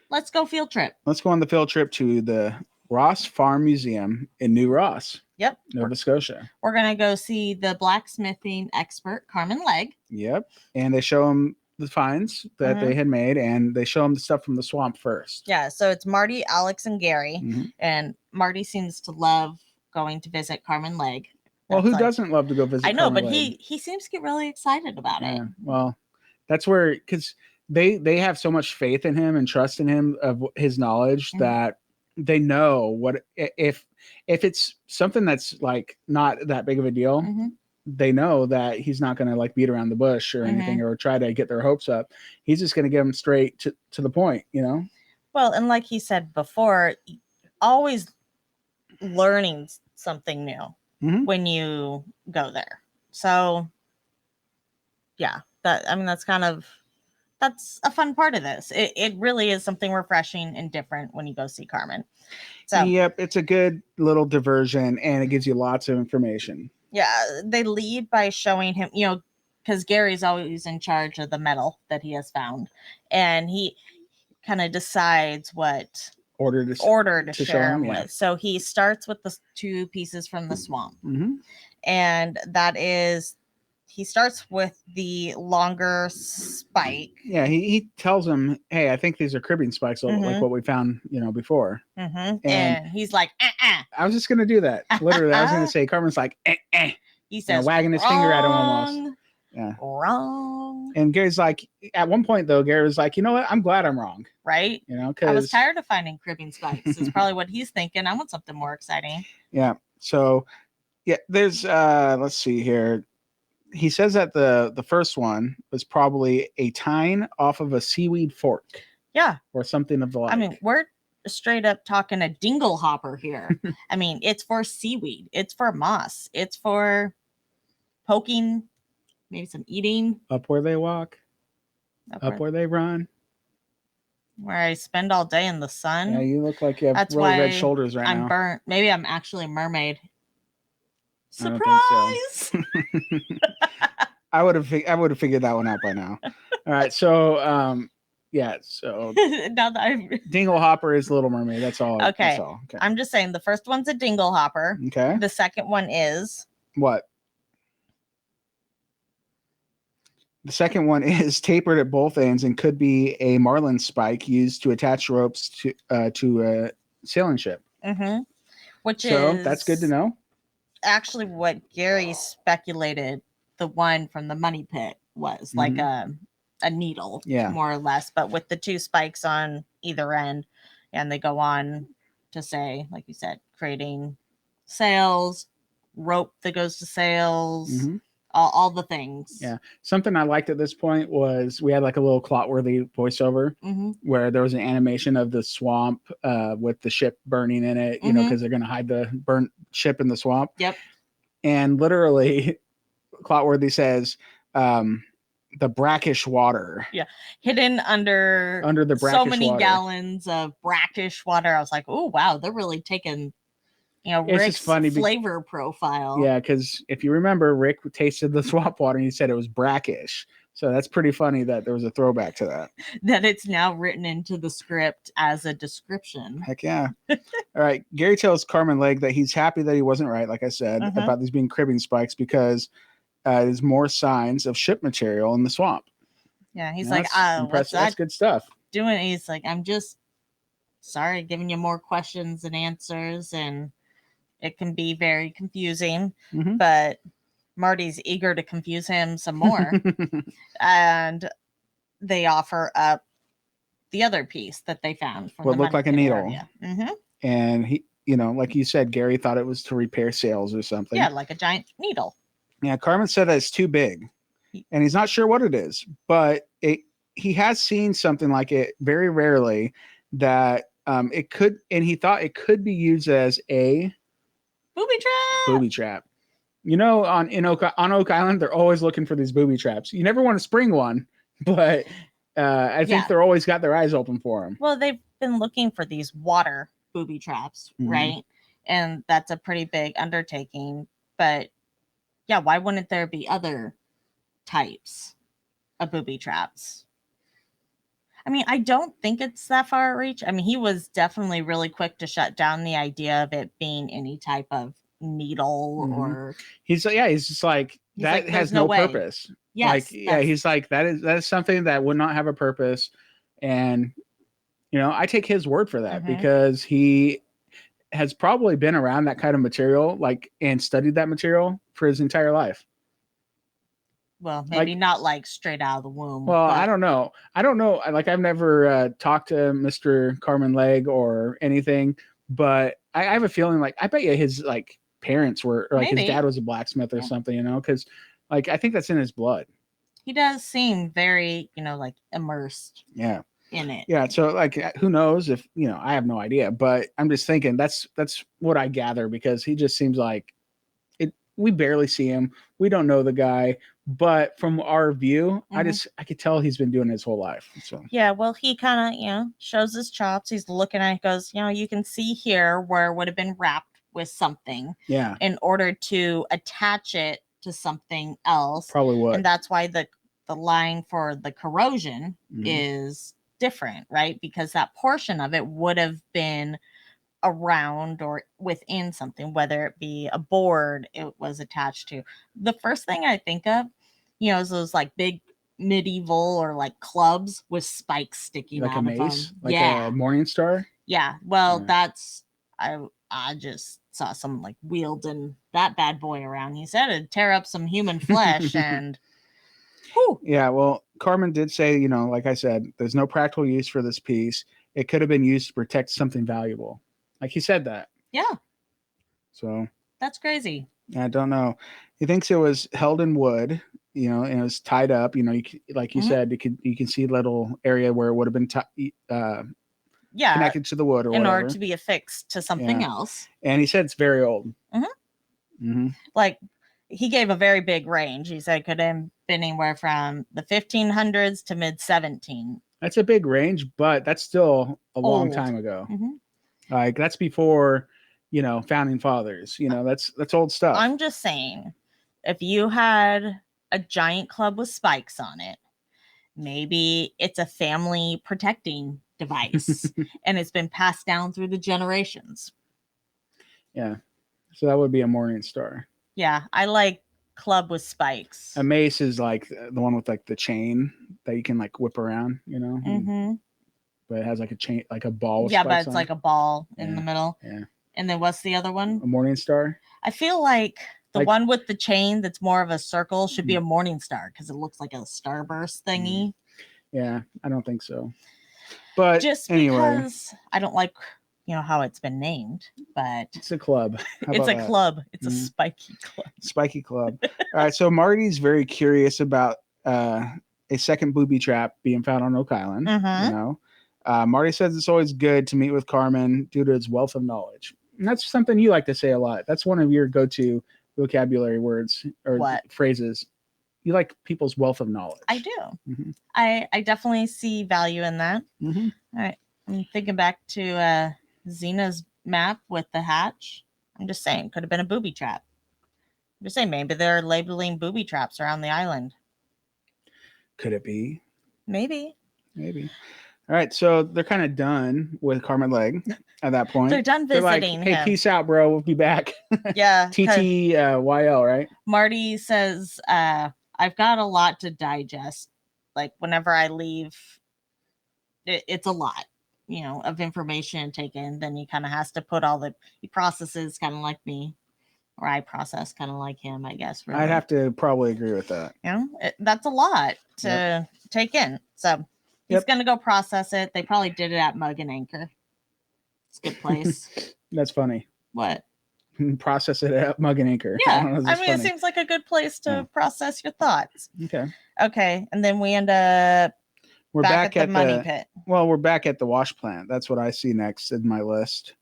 B: Let's go field trip.
C: Let's go on the field trip to the Ross Farm Museum in New Ross.
B: Yep.
C: Nova Scotia.
B: We're going to go see the blacksmithing expert, Carmen Legg.
C: Yep. And they show him the finds that they had made, and they show him the stuff from the swamp first.
B: Yeah. So it's Marty, Alex, and Gary. And Marty seems to love going to visit Carmen Legg.
C: Well, who doesn't love to go visit?
B: I know,
C: Carmen
B: but
C: Legg?
B: he seems to get really excited about it.
C: Well, that's where, because they have so much faith in him and trust in him of his knowledge that they know what if it's something that's like not that big of a deal. They know that he's not going to like beat around the bush or anything or try to get their hopes up. He's just going to get them straight to the point, you know?
B: Well, and like he said before, always learning something new when you go there. So yeah, that's a fun part of this. It really is something refreshing and different when you go see Carmen. So
C: yep, it's a good little diversion, and it gives you lots of information.
B: Yeah, they lead by showing him, because Gary's always in charge of the metal that he has found, and he kind of decides what order to share him with. So he starts with the 2 pieces from the swamp, and that is, he starts with the longer spike.
C: Yeah, he tells him, "Hey, I think these are cribbing spikes, like what we found, before."
B: And he's like,
C: I was just gonna do that. Literally, I was gonna say, Carmen's like,
B: He says,
C: wagging his finger at him almost. Yeah,
B: wrong.
C: And Gary's like, at one point though, Gary was like, you know what? I'm glad I'm wrong.
B: Right?
C: Because
B: I was tired of finding cribbing spikes. Is probably what he's thinking. I want something more exciting.
C: Yeah. So, yeah, there's let's see here. He says that the first one was probably a tine off of a seaweed fork.
B: Yeah.
C: Or something of the like.
B: I mean, we're straight up talking a dingle hopper here. I mean, it's for seaweed. It's for moss. It's for poking, maybe some eating.
C: Up where they walk. Up where they run.
B: Where I spend all day in the sun.
C: Yeah, you look like you have really red shoulders right now.
B: I'm burnt. Maybe I'm actually a mermaid. Surprise!
C: I don't think so. I would have figured that one out by now. All right, so yeah, so
B: now that
C: dingle hopper is Little Mermaid. That's all.
B: Okay.
C: That's all. Okay.
B: I'm just saying the first one's a dingle hopper.
C: Okay.
B: The second one is
C: what? The second one is tapered at both ends and could be a marlin spike used to attach ropes to a sailing ship. So that's good to know.
B: Actually, what Gary speculated the one from the money pit was like a needle, more or less, but with the 2 spikes on either end, and they go on to say, like you said, creating sails, rope that goes to sails. All the things.
C: Yeah. Something I liked at this point was we had like a little Clotworthy voiceover where there was an animation of the swamp with the ship burning in it, you know, because they're going to hide the burnt ship in the swamp.
B: Yep.
C: And literally, Clotworthy says, the brackish water.
B: Yeah. Hidden under
C: the brackish
B: so many
C: water.
B: Gallons of brackish water. I was like, oh, wow, they're really taking... Rick's
C: funny
B: flavor profile.
C: Yeah, because if you remember, Rick tasted the swamp water and he said it was brackish. So that's pretty funny that there was a throwback to that.
B: That it's now written into the script as a description.
C: Heck yeah. All right. Gary tells Carmen Legg that he's happy that he wasn't right, like I said, about these being cribbing spikes because there's more signs of ship material in the swamp.
B: Yeah, he's like, what's that?
C: That's good stuff.
B: He's like, I'm just sorry, giving you more questions and answers, and it can be very confusing, but Marty's eager to confuse him some more. And they offer up the other piece that they found from
C: what looked like a needle. And he, like you said, Gary thought it was to repair sails or something.
B: Yeah, like a giant needle.
C: Yeah, Carmen said that it's too big, and he's not sure what it is, but he has seen something like it very rarely that it could, and he thought it could be used as a booby trap. On Oak Island, they're always looking for these booby traps. You never want to spring one, but I think they're always got their eyes open for them.
B: Well, they've been looking for these water booby traps, right? And that's a pretty big undertaking. But yeah, why wouldn't there be other types of booby traps? I mean, I don't think it's that far reach. I mean, he was definitely really quick to shut down the idea of it being any type of needle
C: Mhm.
B: or
C: He's just like,
B: He's
C: that
B: like,
C: has
B: "There's
C: no
B: no way."
C: purpose.
B: Yes,
C: Like, yeah,
B: that's-
C: he's like, that is something that would not have a purpose. And, I take his word for that,
B: Mhm.
C: because he has probably been around that kind of material, like, and studied that material for his entire life.
B: well, maybe
C: Like,
B: not like straight out of the womb.
C: well,
B: but
C: I don't know. Like, I've never talked to Mr. Carmen Legg or anything, but I have a feeling, like, I bet you his, like, parents were, or, like, his
B: Maybe.
C: dad was a blacksmith or
B: Yeah.
C: something, because, like, I think that's in his blood.
B: he does seem very, like immersed
C: Yeah.
B: in it.
C: Yeah. So, like, who knows if, I have no idea, but I'm just thinking that's what I gather, because he just seems like we barely see him. We don't know the guy, but from our view,
B: Mhm.
C: I could tell he's been doing it his whole life. So,
B: Yeah, well, he kind of, shows his chops. He's looking at it, goes, you can see here where it would have been wrapped with something
C: yeah,
B: in order to attach it to something else.
C: probably would.
B: And that's why the line for the corrosion
C: Mhm.
B: is different, right? Because that portion of it would have been around or within something, whether it be a board it was attached to. The first thing I think of, is those like big medieval or like clubs with spikes sticking
C: Like
B: out
C: a
B: of
C: mace,
B: them.
C: like
B: Yeah.
C: a Morning Star.
B: Yeah. Well,
C: Yeah.
B: that's I just saw someone like wielding that bad boy around. He said it'd tear up some human flesh and whew.
C: Yeah, well, Carmen did say, like I said, there's no practical use for this piece. It could have been used to protect something valuable. Like, he said that.
B: Yeah,
C: So
B: that's crazy.
C: I don't know. He thinks it was held in wood, and it was tied up. Like you
B: Mhm.
C: said, you can see a little area where it would have been
B: Yeah,
C: connected to the wood or
B: in
C: whatever.
B: order to be affixed to something
C: Yeah.
B: else.
C: And he said it's very old.
B: Mhm.
C: Mm-hmm.
B: Like, he gave a very big range. He said it could have been anywhere from the 1500s to mid 17.
C: That's a big range, but that's still a long
B: Old.
C: time ago.
B: Mhm.
C: Like, that's before, founding fathers. That's old stuff.
B: I'm just saying, if you had a giant club with spikes on it, maybe it's a family protecting device and it's been passed down through the generations.
C: Yeah. So that would be a Morning Star.
B: Yeah, I like club with spikes.
C: A mace is like the one with like the chain that you can like whip around,
B: Mm-hmm.
C: But it has like a chain, like a ball. With
B: Yeah, but
C: spikes
B: it's
C: on
B: like a ball in
C: Yeah.
B: the middle.
C: Yeah.
B: And then what's the other one?
C: A Morning Star.
B: I feel like the
C: Like-
B: one with the chain that's more of a circle should be a Morning Star because it looks like a starburst thingy.
C: Yeah, I don't think so. But
B: Just
C: anyway,
B: because I don't like, how it's been named, but
C: it's a club. How
B: it's
C: about
B: a
C: that?
B: club. It's a
C: Mhm.
B: spiky club.
C: Spiky club. All right, so Marty's very curious about a second booby trap being found on Oak Island.
B: Mhm.
C: Marty says it's always good to meet with Carmen due to his wealth of knowledge. And that's something you like to say a lot. That's one of your go-to vocabulary words or
B: What?
C: phrases. You like people's wealth of knowledge.
B: I do.
C: Mm-hmm.
B: I definitely see value in that.
C: Mm-hmm.
B: All right. I'm thinking back to Xena's map with the hatch. I'm just saying, could have been a booby trap. I'm just saying, maybe they're labeling booby traps around the island.
C: Could it be?
B: Maybe.
C: All right, so they're kind of done with Carmen Legg at that point.
B: They're done
C: They're like,
B: visiting
C: hey,
B: him.
C: peace out, bro. We'll be back.
B: Yeah. 'cause
C: TTYL, right?
B: Marty says, I've got a lot to digest. Like, whenever I leave, it's a lot, of information taken. Then he kind of has to put he processes kind of like me, or I process kind of like him, I guess. Really.
C: I'd have to probably agree with that.
B: That's a lot to take in. So he's going to go process it. They probably did it at Mug and Anchor. It's a good place.
C: That's funny.
B: What?
C: Process it at Mug and Anchor.
B: Yeah. It seems like a good place to process your thoughts. Okay. And then we end up
C: we're back
B: at the money pit.
C: Well, we're back at the wash plant. That's what I see next in my list.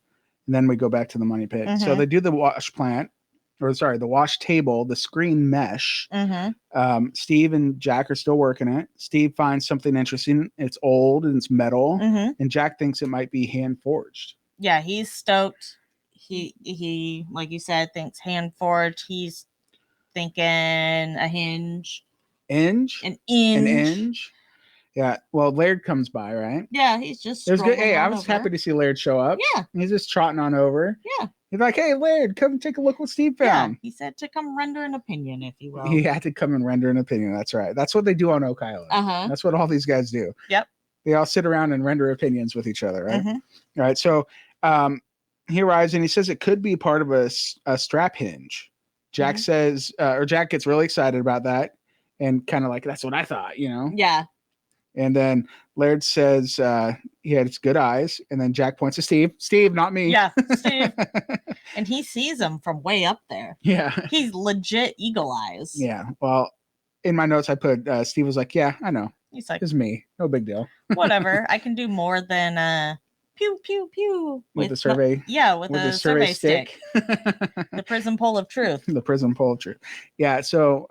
C: And then we go back to the money pit.
B: Mm-hmm.
C: So they do the wash plant, the wash table, the screen mesh.
B: Mm-hmm.
C: Steve and Jack are still working it. Steve finds something interesting. It's old and it's metal.
B: Mm-hmm.
C: And Jack thinks it might be hand forged.
B: Yeah, he's stoked. He like you said, thinks hand forged. He's thinking a hinge.
C: Inge?
B: An inge.
C: An inge? Yeah. Well, Laird comes by, right?
B: Yeah, he's just.
C: It was good.
B: strolling
C: Hey, I
B: on
C: was
B: over.
C: happy to see Laird show up.
B: Yeah.
C: He's just trotting on over.
B: Yeah.
C: He's like, hey, Laird, come take a look what Steve
B: Yeah,
C: found.
B: he said to come render an opinion, if you will.
C: He had to come and render an opinion. That's right. That's what they do on Oak Island.
B: Uh-huh.
C: That's what all these guys do.
B: Yep.
C: They all sit around and render opinions with each other, right?
B: Mhm.
C: All right. So he arrives and he says it could be part of a strap hinge. Jack says, or Jack gets really excited about that and kind of like, that's what I thought, you know?
B: Yeah.
C: And then Laird says he had good eyes. And then Jack points to Steve. Steve, not me.
B: Yeah, Steve. And he sees him from way up there.
C: Yeah.
B: He's legit eagle eyes.
C: Yeah. Well, in my notes, I put Steve was like, yeah, I know.
B: He's like,
C: It's me. No big deal.
B: whatever. I can do more than pew, pew, pew.
C: With the survey.
B: With the survey stick. The prison pole of truth.
C: The prison pole of truth. Yeah. So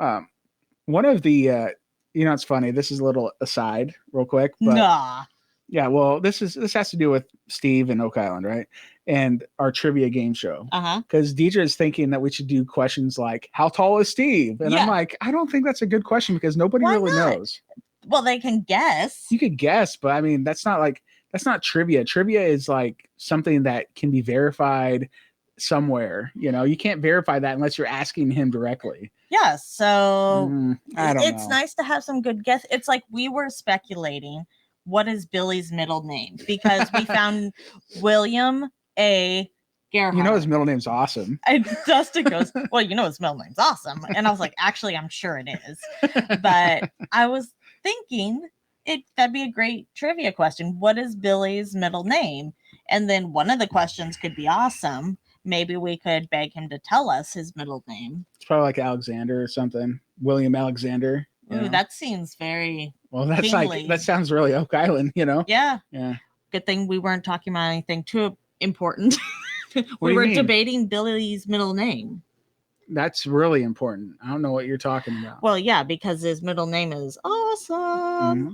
C: one of the, it's funny. This is a little aside real quick. But
B: nah.
C: Yeah. Well, this has to do with Steve and Oak Island, right? And our trivia game show.
B: Uh-huh.
C: Because Deidre is thinking that we should do questions like, how tall is Steve? And I'm like, I don't think that's a good question because nobody really knows.
B: Well, they can guess.
C: You could guess, but I mean, that's not trivia. Trivia is like something that can be verified somewhere. You can't verify that unless you're asking him directly.
B: Yeah. So
C: I don't know.
B: It's nice to have some good guess. It's like we were speculating, what is Billy's middle name? Because we found William A. Gerhardt.
C: His middle name's awesome.
B: And Dustin goes, well, his middle name's awesome. And I was like, actually, I'm sure it is. But I was thinking that'd be a great trivia question. What is Billy's middle name? And then one of the questions could be awesome. Maybe we could beg him to tell us his middle name.
C: It's probably like Alexander or something. William Alexander.
B: Ooh, that seems very
C: that's
B: kingly.
C: That sounds really Oak Island,
B: Yeah.
C: Yeah.
B: Good thing we weren't talking about anything too important.
C: We
B: were debating Billy's middle name.
C: That's really important. I don't know what you're talking about.
B: Well, yeah, because his middle name is awesome.
C: Mm-hmm.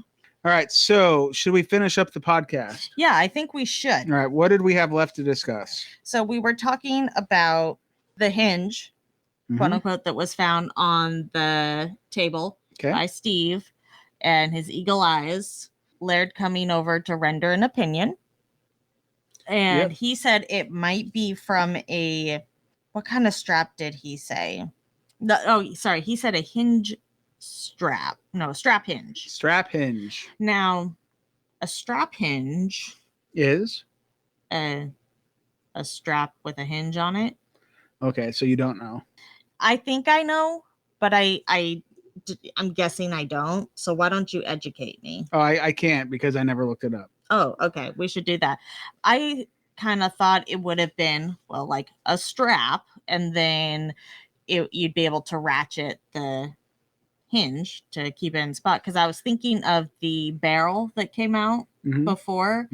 C: All right. So should we finish up the podcast?
B: Yeah, I think we should.
C: All right. What did we have left to discuss?
B: So we were talking about the hinge, quote unquote, that was found on the table by Steve and his eagle eyes. Laird coming over to render an opinion. And he said it might be from what kind of strap did he say? He said a hinge strap. No, strap hinge.
C: Strap hinge.
B: Now, a strap hinge
C: is
B: a strap with a hinge on it.
C: Okay, so you don't know.
B: I think I know, but I'm guessing I don't. So why don't you educate me?
C: Oh, I can't because I never looked it up.
B: Oh, okay. We should do that. I kind of thought it would have been, like a strap, and then you'd be able to ratchet the hinge to keep it in spot. Because I was thinking of the barrel that came out before,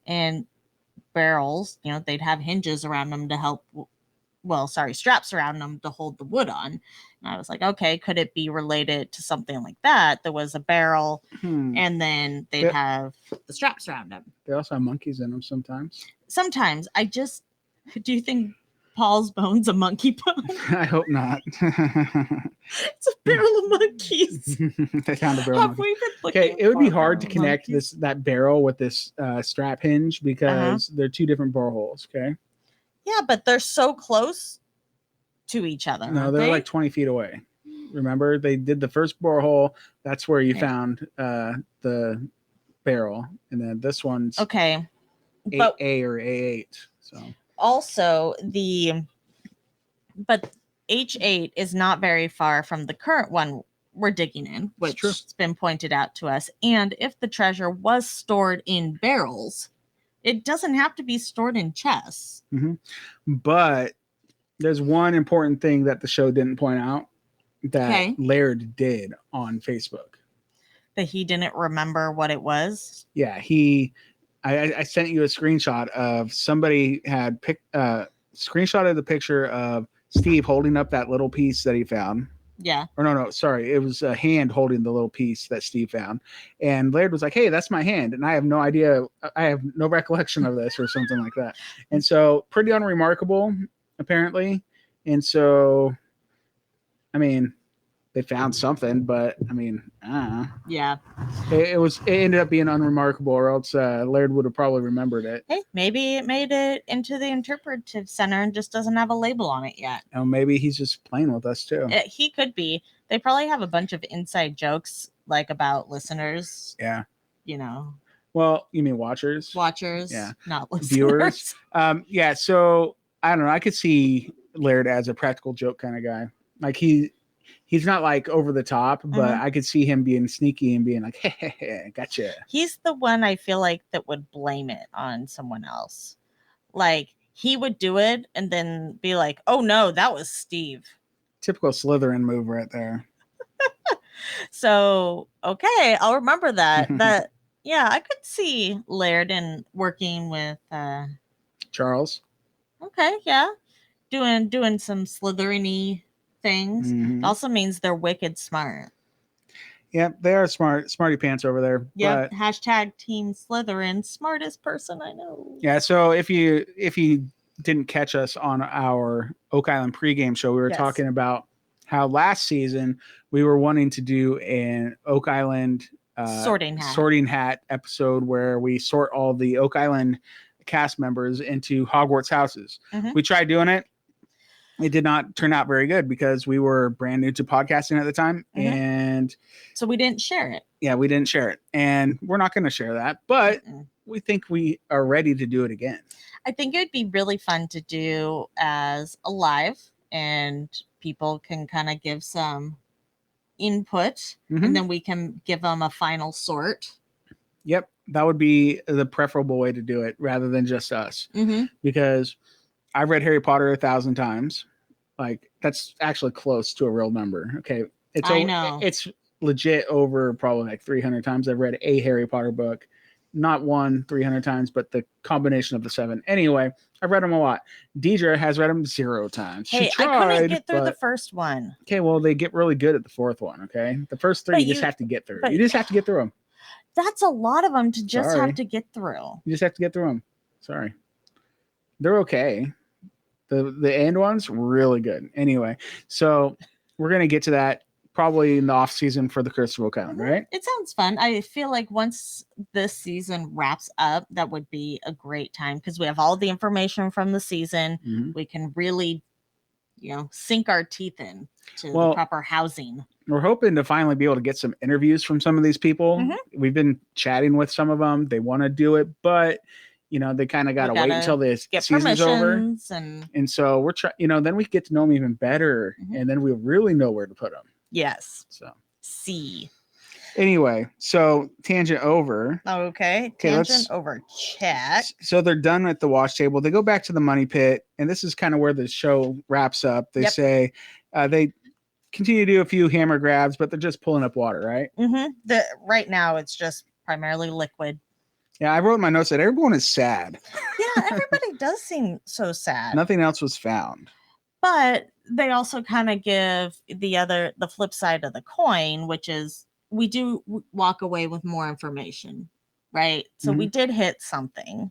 B: and barrels, they'd have hinges around them to help. Straps around them to hold the wood on. And I was like, okay, could it be related to something like that? There was a barrel and then they'd have the straps around them.
C: They also have monkeys in them sometimes.
B: Sometimes. Do you think Paul's bone's a monkey bone?
C: I hope not.
B: It's a barrel of monkeys.
C: They found a barrel of monkeys. Okay, it would be hard to connect that barrel with this strap hinge because they're two different boreholes, okay?
B: Yeah, but they're so close to each other.
C: No, they're like 20 feet away. Remember, they did the first borehole. That's where you found the barrel. And then this one's
B: okay.
C: 8A or A8. So
B: also but H8 is not very far from the current one we're digging in, which has been pointed out to us. And if the treasure was stored in barrels, it doesn't have to be stored in chests.
C: But there's one important thing that the show didn't point out that Laird did on Facebook.
B: That he didn't remember what it was?
C: Yeah, I sent you a screenshot of somebody had screenshotted the picture of Steve holding up that little piece that he found.
B: Yeah.
C: Or no, sorry. It was a hand holding the little piece that Steve found. And Laird was like, hey, that's my hand. And I have no idea. I have no recollection of this or something like that. And so pretty unremarkable, apparently. And so, I mean, they found something, but I mean,
B: Yeah.
C: it ended up being unremarkable, or else Laird would have probably remembered it.
B: Hey, maybe it made it into the interpretive center and just doesn't have a label on it yet.
C: Oh, maybe he's just playing with us too.
B: He could be. They probably have a bunch of inside jokes like about listeners.
C: Yeah.
B: You know.
C: Well, you mean watchers?
B: Watchers.
C: Yeah.
B: Not listeners.
C: Viewers. Yeah. So I don't know. I could see Laird as a practical joke kind of guy. Like he's not like over the top, but I could see him being sneaky and being like, hey, gotcha.
B: He's the one I feel like that would blame it on someone else. Like he would do it and then be like, oh no, that was Steve.
C: Typical Slytherin move right there.
B: So, okay, I'll remember that. Yeah, I could see Laird and working with
C: Charles.
B: Okay, yeah. Doing some Slytherin-y things.
C: Mhm.
B: It also means they're wicked smart.
C: Yeah, they are smart, smarty pants over there.
B: Yeah.
C: But
B: Hashtag Team Slytherin, smartest person I know.
C: yeah, so if you didn't catch us on our Oak Island pregame show, we were talking about how last season we were wanting to do an Oak Island sorting hat episode where we sort all the Oak Island cast members into Hogwarts houses. We tried doing it. It did not turn out very good because we were brand new to podcasting at the time. And
B: so we didn't share it.
C: Yeah, we didn't share it. And we're not going to share that, but we think we are ready to do it again.
B: I think it would be really fun to do as a live, and people can kind of give some input and then we can give them a final sort.
C: Yep. That would be the preferable way to do it rather than just us. Because I've read Harry Potter 1,000 times. Like that's actually close to a real number. Okay.
B: I know.
C: It's legit over probably like 300 times. I've read a Harry Potter book, not 300 times, but the combination of the 7. Anyway, I've read them a lot. Deidre has read them 0 times.
B: Hey,
C: she tried,
B: I couldn't get through the first one.
C: Okay. Well, they get really good at the 4th one. Okay. The first 3, you just have to get through. You just have to get through them.
B: That's a lot of them to just have to get through.
C: You just have to get through them. Sorry. They're okay. The end one's really good. Anyway, so we're going to get to that probably in the off season for the Curse of Oak Island, right?
B: It sounds fun. I feel like once this season wraps up, that would be a great time because we have all the information from the season. We can really, sink our teeth in to the proper housing.
C: We're hoping to finally be able to get some interviews from some of these people. We've been chatting with some of them. They want to do it, but they kind of got to wait until this season's over. And so we're trying, then we get to know them even better and then we really know where to put them.
B: Yes.
C: So
B: C.
C: Anyway, so tangent over.
B: Okay. Tangent over. Check.
C: So they're done at the wash table. They go back to the money pit, and this is kind of where the show wraps up. They say they continue to do a few hammer grabs, but they're just pulling up water, right?
B: Right now, it's just primarily liquid.
C: Yeah, I wrote in my notes that everyone is sad.
B: Yeah, everybody does seem so sad.
C: Nothing else was found.
B: But they also kind of give the flip side of the coin, which is we do walk away with more information, right? So we did hit something.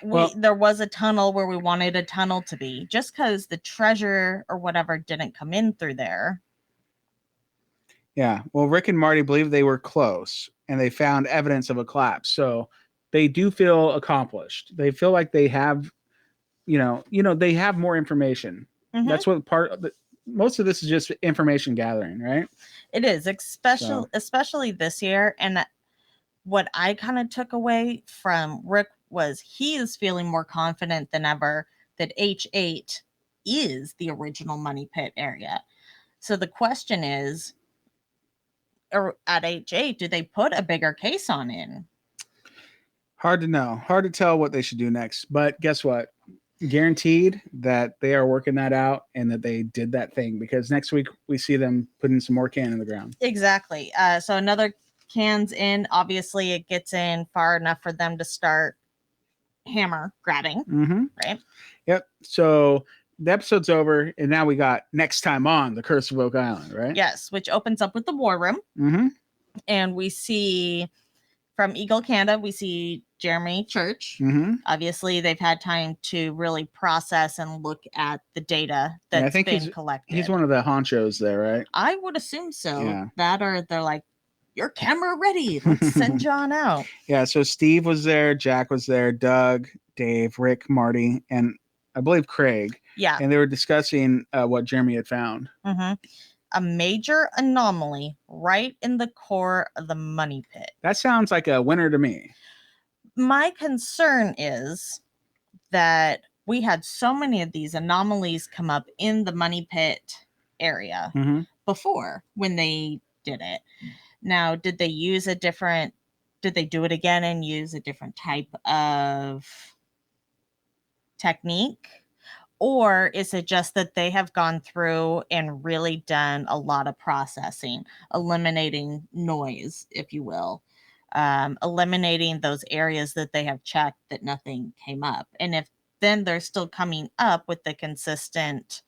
B: There was a tunnel where we wanted a tunnel to be. Just because the treasure or whatever didn't come in through there.
C: Yeah. Well, Rick and Marty believe they were close and they found evidence of a collapse. So they do feel accomplished. They feel like they have, they have more information. That's what most of this is just information gathering, right?
B: It is, especially this year. And what I kind of took away from Rick was he is feeling more confident than ever that H8 is the original money pit area. So the question is, at H8, do they put a bigger case on in?
C: Hard to know. Hard to tell what they should do next. But guess what? Guaranteed that they are working that out and that they did that thing, because next week we see them putting some more can in the ground.
B: Exactly. So another can's in. Obviously, it gets in far enough for them to start hammer grabbing. Right?
C: Yep. So the episode's over, and now we got next time on the Curse of Oak Island, right?
B: Yes, which opens up with the war room. And we see from Eagle Canada, we see Jeremy Church.
C: Mm-hmm.
B: Obviously, they've had time to really process and look at the data that's
C: I think
B: been collected.
C: He's one of the honchos there, right?
B: I would assume so.
C: Yeah.
B: That or they're like, your camera ready. Let's send John out.
C: Yeah, so Steve was there, Jack was there, Doug, Dave, Rick, Marty, and I believe Craig.
B: Yeah.
C: And they were discussing what Jeremy had found.
B: Mm-hmm. A major anomaly right in the core of the money pit.
C: That sounds like a winner to me.
B: My concern is that we had so many of these anomalies come up in the money pit area before when they did it. Now, did they do it again and use a different type of technique? Or is it just that they have gone through and really done a lot of processing, eliminating noise, if you will, eliminating those areas that they have checked that nothing came up? And if then they're still coming up with the consistent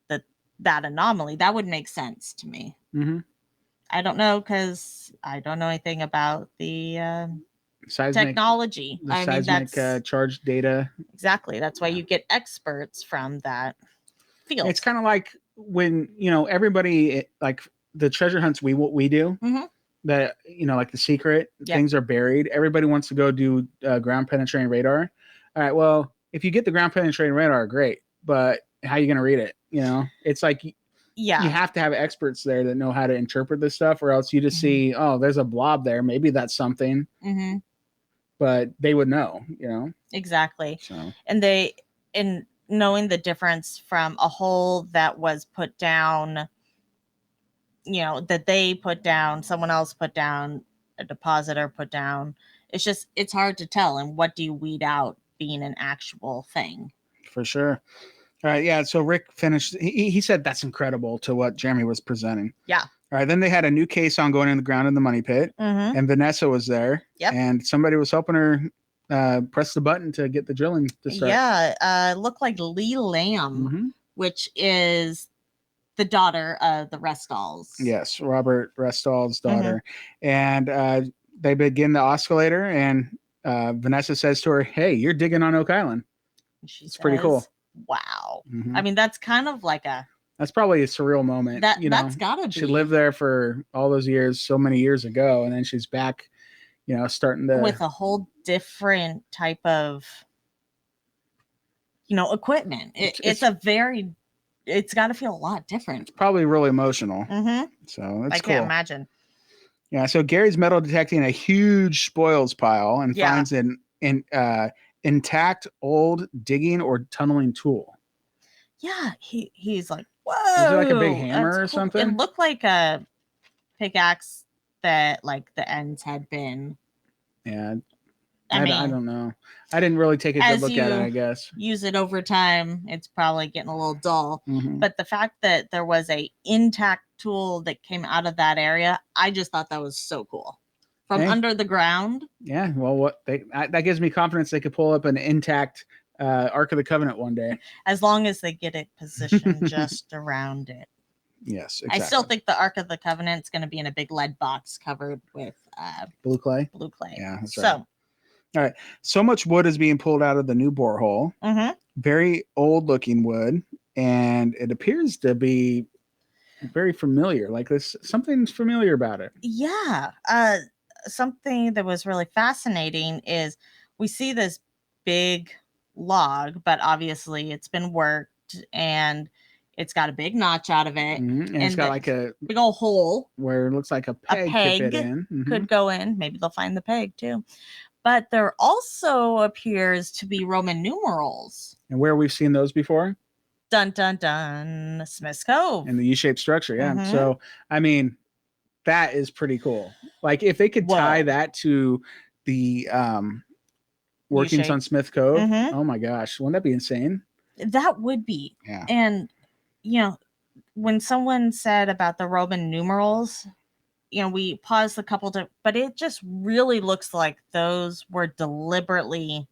B: that anomaly, that would make sense to me.
C: Mm-hmm.
B: I don't know, because I don't know anything about the
C: seismic
B: technology.
C: Seismic charge data.
B: Exactly. That's why you get experts from that field.
C: It's kind of like when, everybody, like the treasure hunts we do, that, like The Secret, things are buried. Everybody wants to go do ground penetrating radar. All right, well, if you get the ground penetrating radar, great. But how are you going to read it? It's like you have to have experts there that know how to interpret this stuff, or else you just see, oh, there's a blob there. Maybe that's something. But they would know,
B: Exactly.
C: So.
B: And knowing the difference from a hole that was put down, that they put down, someone else put down, a depositor put down. It's hard to tell. And what do you weed out being an actual thing?
C: For sure. All right. Yeah. So Rick finished. He said that's incredible to what Jeremy was presenting.
B: Yeah.
C: All right. Then they had a new case on going in the ground in the money pit. And Vanessa was there.
B: Yep.
C: And somebody was helping her press the button to get the drilling to start.
B: Yeah. Looked like Lee Lamb, which is the daughter of the Restalls.
C: Yes. Robert Restall's daughter. And they begin the oscillator, and Vanessa says to her, "Hey, you're digging on Oak Island." It's pretty cool.
B: Wow. I mean, that's kind of like
C: that's probably a surreal moment.
B: That's gotta be.
C: She lived there for all those years, so many years ago, and then she's back, starting to
B: with a whole different type of, equipment. It's got to feel a lot different. It's
C: probably really emotional. So that's cool.
B: I can't imagine.
C: Yeah. So Gary's metal detecting a huge spoils pile and finds an intact old digging or tunneling tool.
B: Yeah, he's like, whoa!
C: Is it like a big hammer or something?
B: It looked like a pickaxe that like the ends had been.
C: Yeah, I don't know. I didn't really take a good look at it, I guess.
B: Use it over time, it's probably getting a little dull. But the fact that there was a intact tool that came out of that area, I just thought that was so cool. From under the ground.
C: Yeah, well, that gives me confidence they could pull up an intact Ark of the Covenant one day.
B: As long as they get it positioned just around it.
C: Yes, exactly.
B: I still think the Ark of the Covenant is going to be in a big lead box covered with
C: blue clay.
B: Yeah,
C: that's right. All right. So much wood is being pulled out of the new borehole. Very old looking wood, and it appears to be very familiar. Like something's familiar about it.
B: Yeah. Something that was really fascinating is we see this big log, but obviously it's been worked and it's got a big notch out of it.
C: And it's got like a
B: big old hole
C: where it looks like a peg could fit in.
B: Could go in. Maybe they'll find the peg too. But there also appears to be Roman numerals.
C: And where we've seen those before?
B: Dun, dun, dun. Smith's Cove.
C: And the U-shaped structure, yeah. So, I mean, that is pretty cool. Like, if they could tie that to the workings on Smith Cove, oh my gosh, wouldn't that be insane?
B: That would be.
C: Yeah.
B: And, when someone said about the Roman numerals, we paused a couple times, but it just really looks like those were deliberately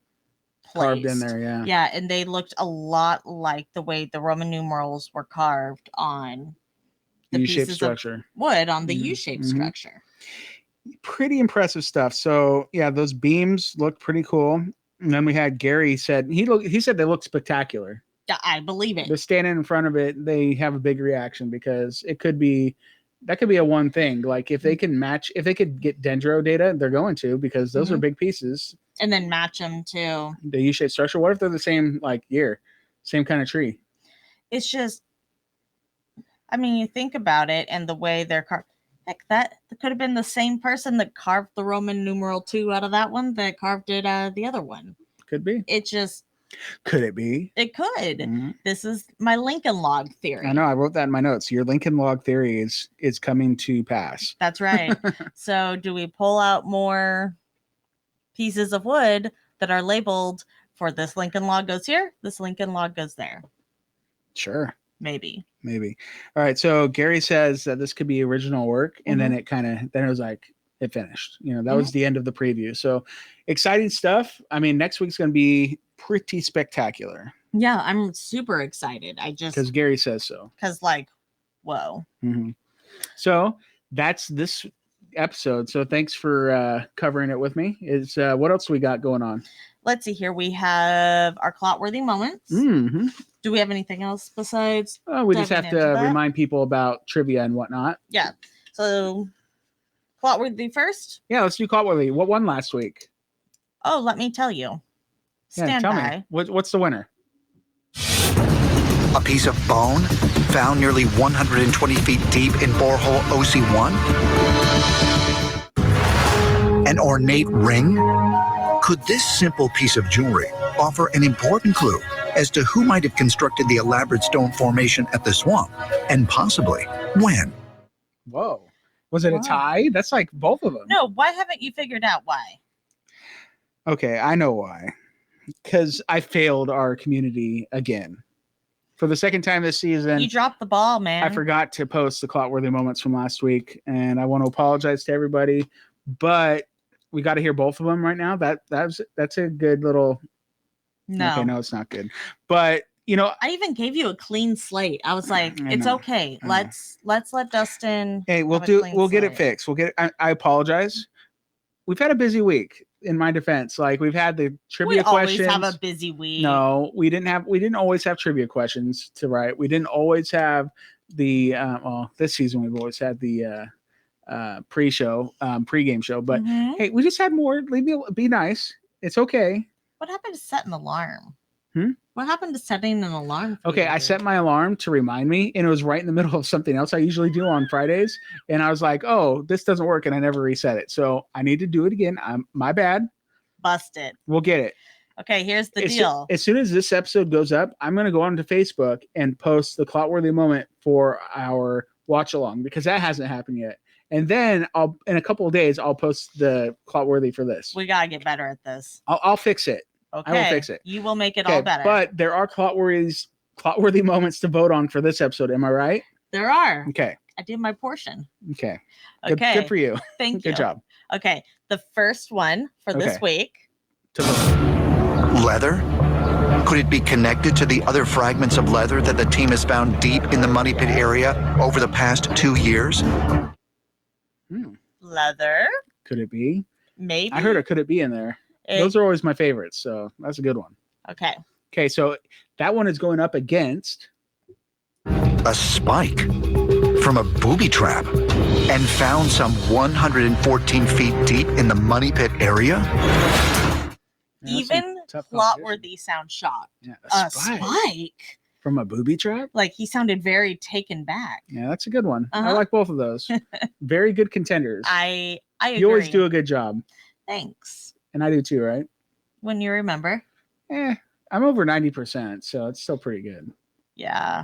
C: carved in there, yeah.
B: Yeah, and they looked a lot like the way the Roman numerals were carved on the
C: U-shaped structure.
B: wood on the U-shaped structure.
C: Pretty impressive stuff. So yeah, those beams look pretty cool. And then we had Gary said he said they look spectacular.
B: Yeah, I believe it.
C: They're standing in front of it, they have a big reaction because it could be that could be a one thing. Like if they can match, if they could get dendro data, they're going to, because those are big pieces.
B: And then match them to
C: the U-shaped structure. What if they're the same like year, same kind of tree?
B: It's just, I mean, you think about it and the way they're carved. Heck, that could have been the same person that carved the Roman numeral 2 out of that one that carved it the other one.
C: Could be.
B: It just.
C: Could it be?
B: It could.
C: Mm-hmm.
B: This is my Lincoln log theory.
C: I know. I wrote that in my notes. Your Lincoln log theory is coming to pass.
B: That's right. So do we pull out more pieces of wood that are labeled for this Lincoln log goes here, this Lincoln log goes there?
C: Sure.
B: Maybe.
C: All right. So Gary says that this could be original work, and then it was like it finished. That was the end of the preview. So exciting stuff. I mean, next week's going to be pretty spectacular.
B: Yeah, I'm super excited.
C: Because Gary says so.
B: Because whoa.
C: Mm-hmm. So that's this episode. So thanks for covering it with me. What else we got going on?
B: Let's see here. We have our clot-worthy moments.
C: Mm-hmm.
B: Do we have anything else besides?
C: We just have to remind people about trivia and whatnot.
B: Yeah. So, clot-worthy first?
C: Yeah, let's do clot-worthy. What won last week?
B: Oh, let me tell you.
C: Tell me. What's the winner?
D: A piece of bone found nearly 120 feet deep in borehole OC1? An ornate ring? Could this simple piece of jewelry offer an important clue as to who might have constructed the elaborate stone formation at the swamp, and possibly when?
C: Whoa. Was it a tie? That's like both of them.
B: No, why haven't you figured out why?
C: Okay, I know why. Because I failed our community again. For the second time this season.
B: You dropped the ball, man.
C: I forgot to post the clot-worthy moments from last week, and I want to apologize to everybody, but we got to hear both of them right now. That's a good little.
B: No.
C: Okay, no, it's not good. But
B: I even gave you a clean slate. I was like, it's okay. Let's let Dustin.
C: Hey, we'll get it fixed. I apologize. We've had a busy week. In my defense, like we've had the trivia questions.
B: We always have a busy week.
C: No, we didn't always have trivia questions to write. We didn't always have the this season we've always had the pregame show. But hey, we just had more. Be nice. It's okay.
B: What happened to set an alarm?
C: What
B: happened to setting an alarm?
C: Okay, I set my alarm to remind me, and it was right in the middle of something else I usually do on Fridays. And I was like, oh, this doesn't work, and I never reset it. So I need to do it again. My bad.
B: Busted.
C: We'll get it.
B: Okay, here's the deal.
C: As soon as this episode goes up, I'm going to go onto Facebook and post the clot-worthy moment for our watch-along, because that hasn't happened yet. And then in a couple of days, I'll post the clot-worthy for this.
B: We got to get better at this.
C: I'll fix it.
B: Okay.
C: I will fix it.
B: You will make it all better.
C: But there are clot-worthy moments to vote on for this episode. Am I right?
B: There are.
C: Okay.
B: I did my portion.
C: Okay.
B: Okay.
C: Good for you.
B: Thank you.
C: Good job.
B: Okay. The first one for this week.
D: Leather? Could it be connected to the other fragments of leather that the team has found deep in the Money Pit area over the past 2 years?
B: Leather?
C: Could it be?
B: Maybe.
C: I heard a could it be in there. Those are always my favorites, so that's a good one.
B: Okay.
C: Okay, so that one is going up against
D: a spike from a booby trap and found some 114 feet deep in the Money Pit area.
B: Even Clotworthy sounds shocked.
C: Yeah,
B: a spike
C: from a booby trap?
B: Like he sounded very taken back.
C: Yeah, that's a good one. I like both of those. Very good contenders.
B: I agree.
C: You always do a good job.
B: Thanks.
C: And I do too, right?
B: When you remember.
C: I'm over 90%, so it's still pretty good.
B: Yeah.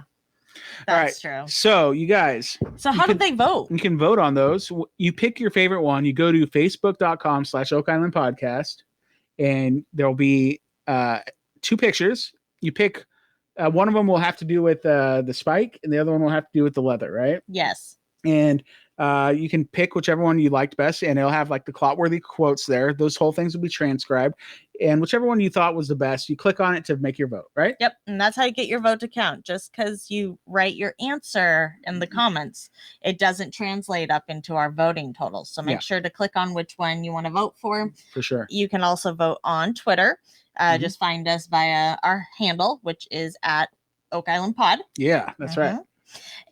B: That's true.
C: So you guys.
B: So how did they vote?
C: You can vote on those. You pick your favorite one. You go to facebook.com/OakIslandPodcast, and there'll be 2 pictures. You pick one of them will have to do with the spike, and the other one will have to do with the leather, right?
B: Yes.
C: And You can pick whichever one you liked best, and it'll have like the clot-worthy quotes there. Those whole things will be transcribed, and whichever one you thought was the best, you click on it to make your vote, right?
B: Yep. And that's how you get your vote to count. Just because you write your answer in the comments, it doesn't translate up into our voting totals. So make sure to click on which one you want to vote for.
C: For sure.
B: You can also vote on Twitter. Just find us via our handle, which is at Oak Island Pod.
C: Yeah, that's right.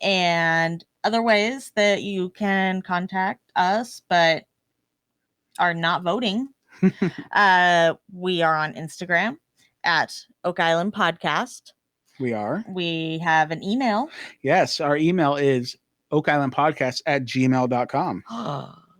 B: And other ways that you can contact us, but are not voting. We are on Instagram at Oak Island Podcast.
C: We are.
B: We have an email.
C: Yes, our email is oakislandpodcast@gmail.com.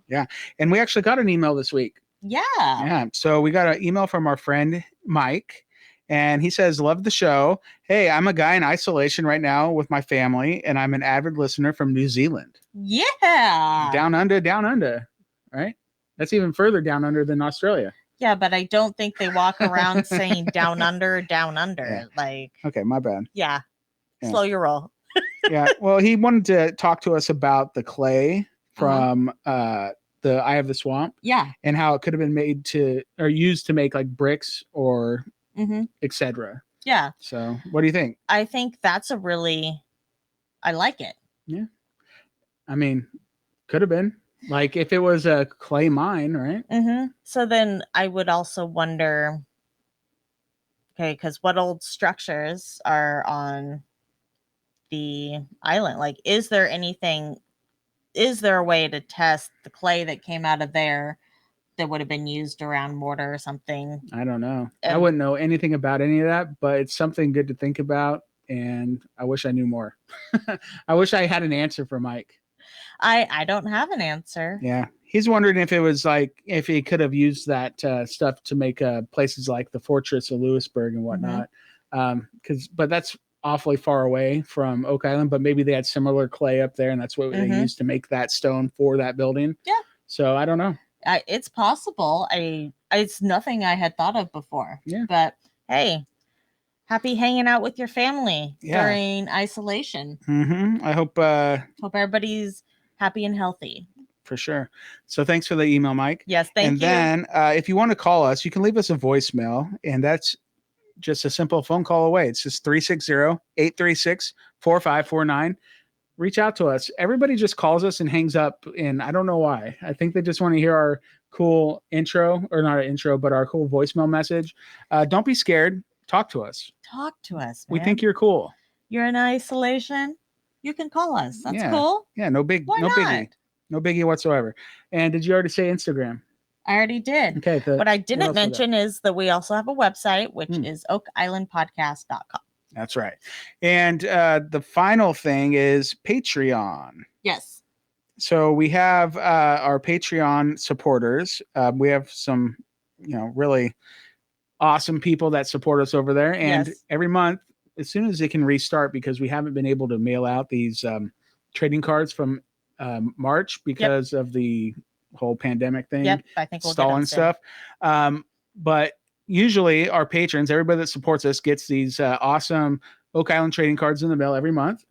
C: Yeah. And we actually got an email this week. Yeah. So we got an email from our friend Mike, and he says, "Love the show. Hey, I'm a guy in isolation right now with my family, and I'm an avid listener from New Zealand."
B: Yeah.
C: Down under, right? That's even further down under than Australia.
B: Yeah, but I don't think they walk around saying down under.
C: Yeah.
B: Like,
C: okay, my bad.
B: Yeah. Slow your roll.
C: Yeah. Well, he wanted to talk to us about the clay from the Eye of the Swamp.
B: Yeah.
C: And how it could have been made to or used to make like bricks or etc.
B: Yeah.
C: So what do you think?
B: I think that's I like it.
C: Yeah. I mean, could have been. Like if it was a clay mine, right?
B: So then I would also wonder, okay, because what old structures are on the island? Like, is there a way to test the clay that came out of there that would have been used around mortar or something?
C: I don't know. I wouldn't know anything about any of that, but it's something good to think about. And I wish I knew more. I wish I had an answer for Mike.
B: I don't have an answer.
C: Yeah. He's wondering if it was like, if he could have used that stuff to make places like the Fortress of Lewisburg and whatnot. But that's awfully far away from Oak Island, but maybe they had similar clay up there and that's what they used to make that stone for that building. Yeah. So I don't know.
B: It's possible. It's nothing I had thought of before.
C: Yeah.
B: But hey, happy hanging out with your family during isolation.
C: I hope
B: everybody's happy and healthy.
C: For sure. So thanks for the email, Mike.
B: Yes, thank you.
C: And then if you want to call us, you can leave us a voicemail, and that's just a simple phone call away. It's just 360-836-4549. Reach out to us. Everybody just calls us and hangs up, and I don't know why. I think they just want to hear our cool intro, or not an intro, but our cool voicemail message. Don't be scared. Talk to us.
B: Talk to us, man.
C: We think you're cool.
B: You're in isolation. You can call us. That's cool.
C: Yeah, no biggie. No biggie whatsoever. And did you already say Instagram?
B: I already did.
C: Okay.
B: What I didn't mention is that we also have a website, which is OakIslandPodcast.com.
C: That's right. And the final thing is Patreon.
B: Yes.
C: So we have our Patreon supporters. We have some, really awesome people that support us over there. And every month, as soon as it can restart, because we haven't been able to mail out these trading cards from March because of the whole pandemic thing.
B: Yep, I think we'll
C: stalling stuff. But usually our patrons, everybody that supports us, gets these awesome Oak Island trading cards in the mail every month.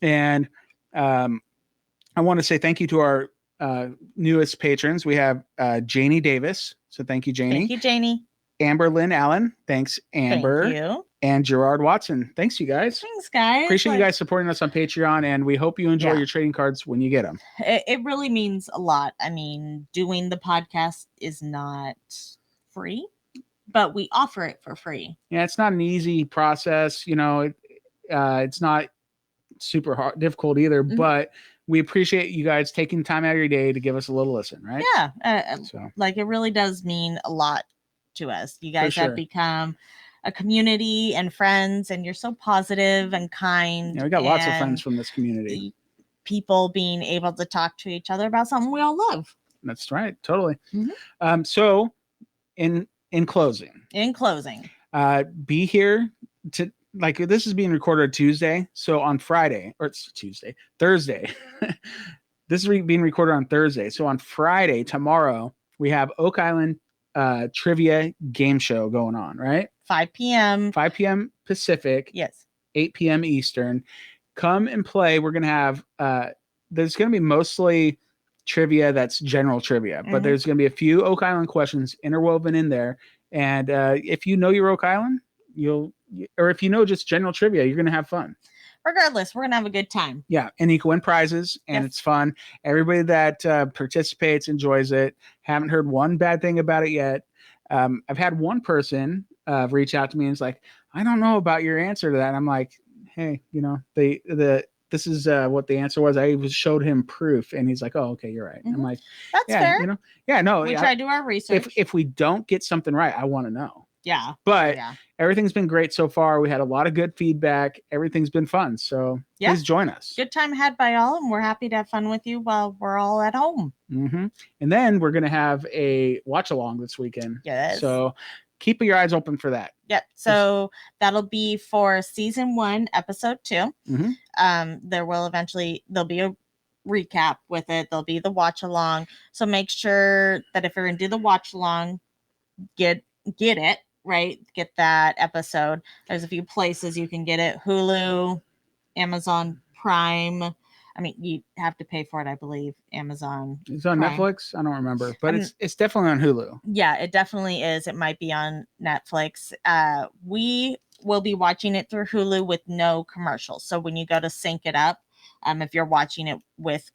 C: And I want to say thank you to our newest patrons. We have Janie Davis. So thank you, Janie.
B: Thank you, Janie.
C: Amber Lynn Allen. Thanks, Amber.
B: Thank you.
C: And Gerard Watson. Thanks, you guys.
B: Thanks, guys.
C: Appreciate you guys supporting us on Patreon, and we hope you enjoy your trading cards when you get them.
B: It really means a lot. I mean, doing the podcast is not free, but we offer it for free.
C: Yeah, it's not an easy process. It's not super difficult either, but we appreciate you guys taking time out of your day to give us a little listen, right?
B: Yeah. It really does mean a lot to us. You guys have become a community and friends, and you're so positive and kind.
C: Yeah, we got lots of friends from this community.
B: People being able to talk to each other about something we all love.
C: That's right. Totally. So in closing, be here to, like, this is being recorded Tuesday. So on Thursday, this is being recorded on Thursday. So on Friday, tomorrow, we have Oak Island trivia game show going on, right?
B: 5 p.m.
C: Pacific.
B: Yes.
C: 8 p.m. Eastern. Come and play. We're going to have there's going to be mostly trivia that's general trivia, but there's going to be a few Oak Island questions interwoven in there. And if you know your Oak Island, or if you know just general trivia, you're going to have fun.
B: Regardless, we're going to have a good time.
C: Yeah, and you can win prizes, and it's fun. Everybody that participates enjoys it. Haven't heard one bad thing about it yet. I've had one person reach out to me and it's like, I don't know about your answer to that. And I'm like, hey, this is what the answer was. I showed him proof, and he's like, oh, okay, you're right. I'm like,
B: that's fair.
C: We
B: try to do our research.
C: If we don't get something right, I want to know.
B: Yeah.
C: But everything's been great so far. We had a lot of good feedback. Everything's been fun. So please join us.
B: Good time had by all, and we're happy to have fun with you while we're all at home.
C: And then we're going to have a watch along this weekend.
B: Yes.
C: So keep your eyes open for that.
B: Yep. So that'll be for season 1, episode 2. There'll be a recap with it. There'll be the watch along. So make sure that if you're going to do the watch along, get it. Right, get that episode. There's a few places you can get it: Hulu, Amazon Prime. I mean, you have to pay for it, I believe. Amazon.
C: It's on
B: Prime.
C: Netflix. I don't remember, but it's definitely on Hulu.
B: Yeah, it definitely is. It might be on Netflix. We will be watching it through Hulu with no commercials. So when you go to sync it up, if you're watching it with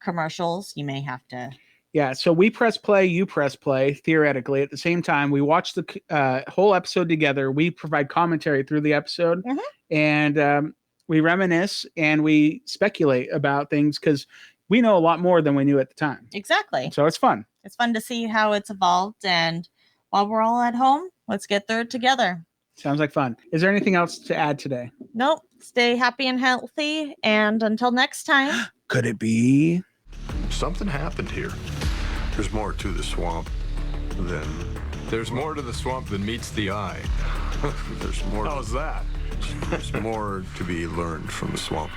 B: commercials, you may have to.
C: Yeah, so we press play, you press play, theoretically. At the same time, we watch the whole episode together. We provide commentary through the episode, and we reminisce and we speculate about things because we know a lot more than we knew at the time.
B: Exactly.
C: So it's fun.
B: It's fun to see how it's evolved, and while we're all at home, let's get through it together.
C: Sounds like fun. Is there anything else to add today?
B: Nope. Stay happy and healthy, and until next time.
C: Could it be?
E: Something happened here. There's more to the swamp than...
F: There's more to the swamp than meets the eye.
E: There's more...
F: How's that?
E: There's more to be learned from the swamp.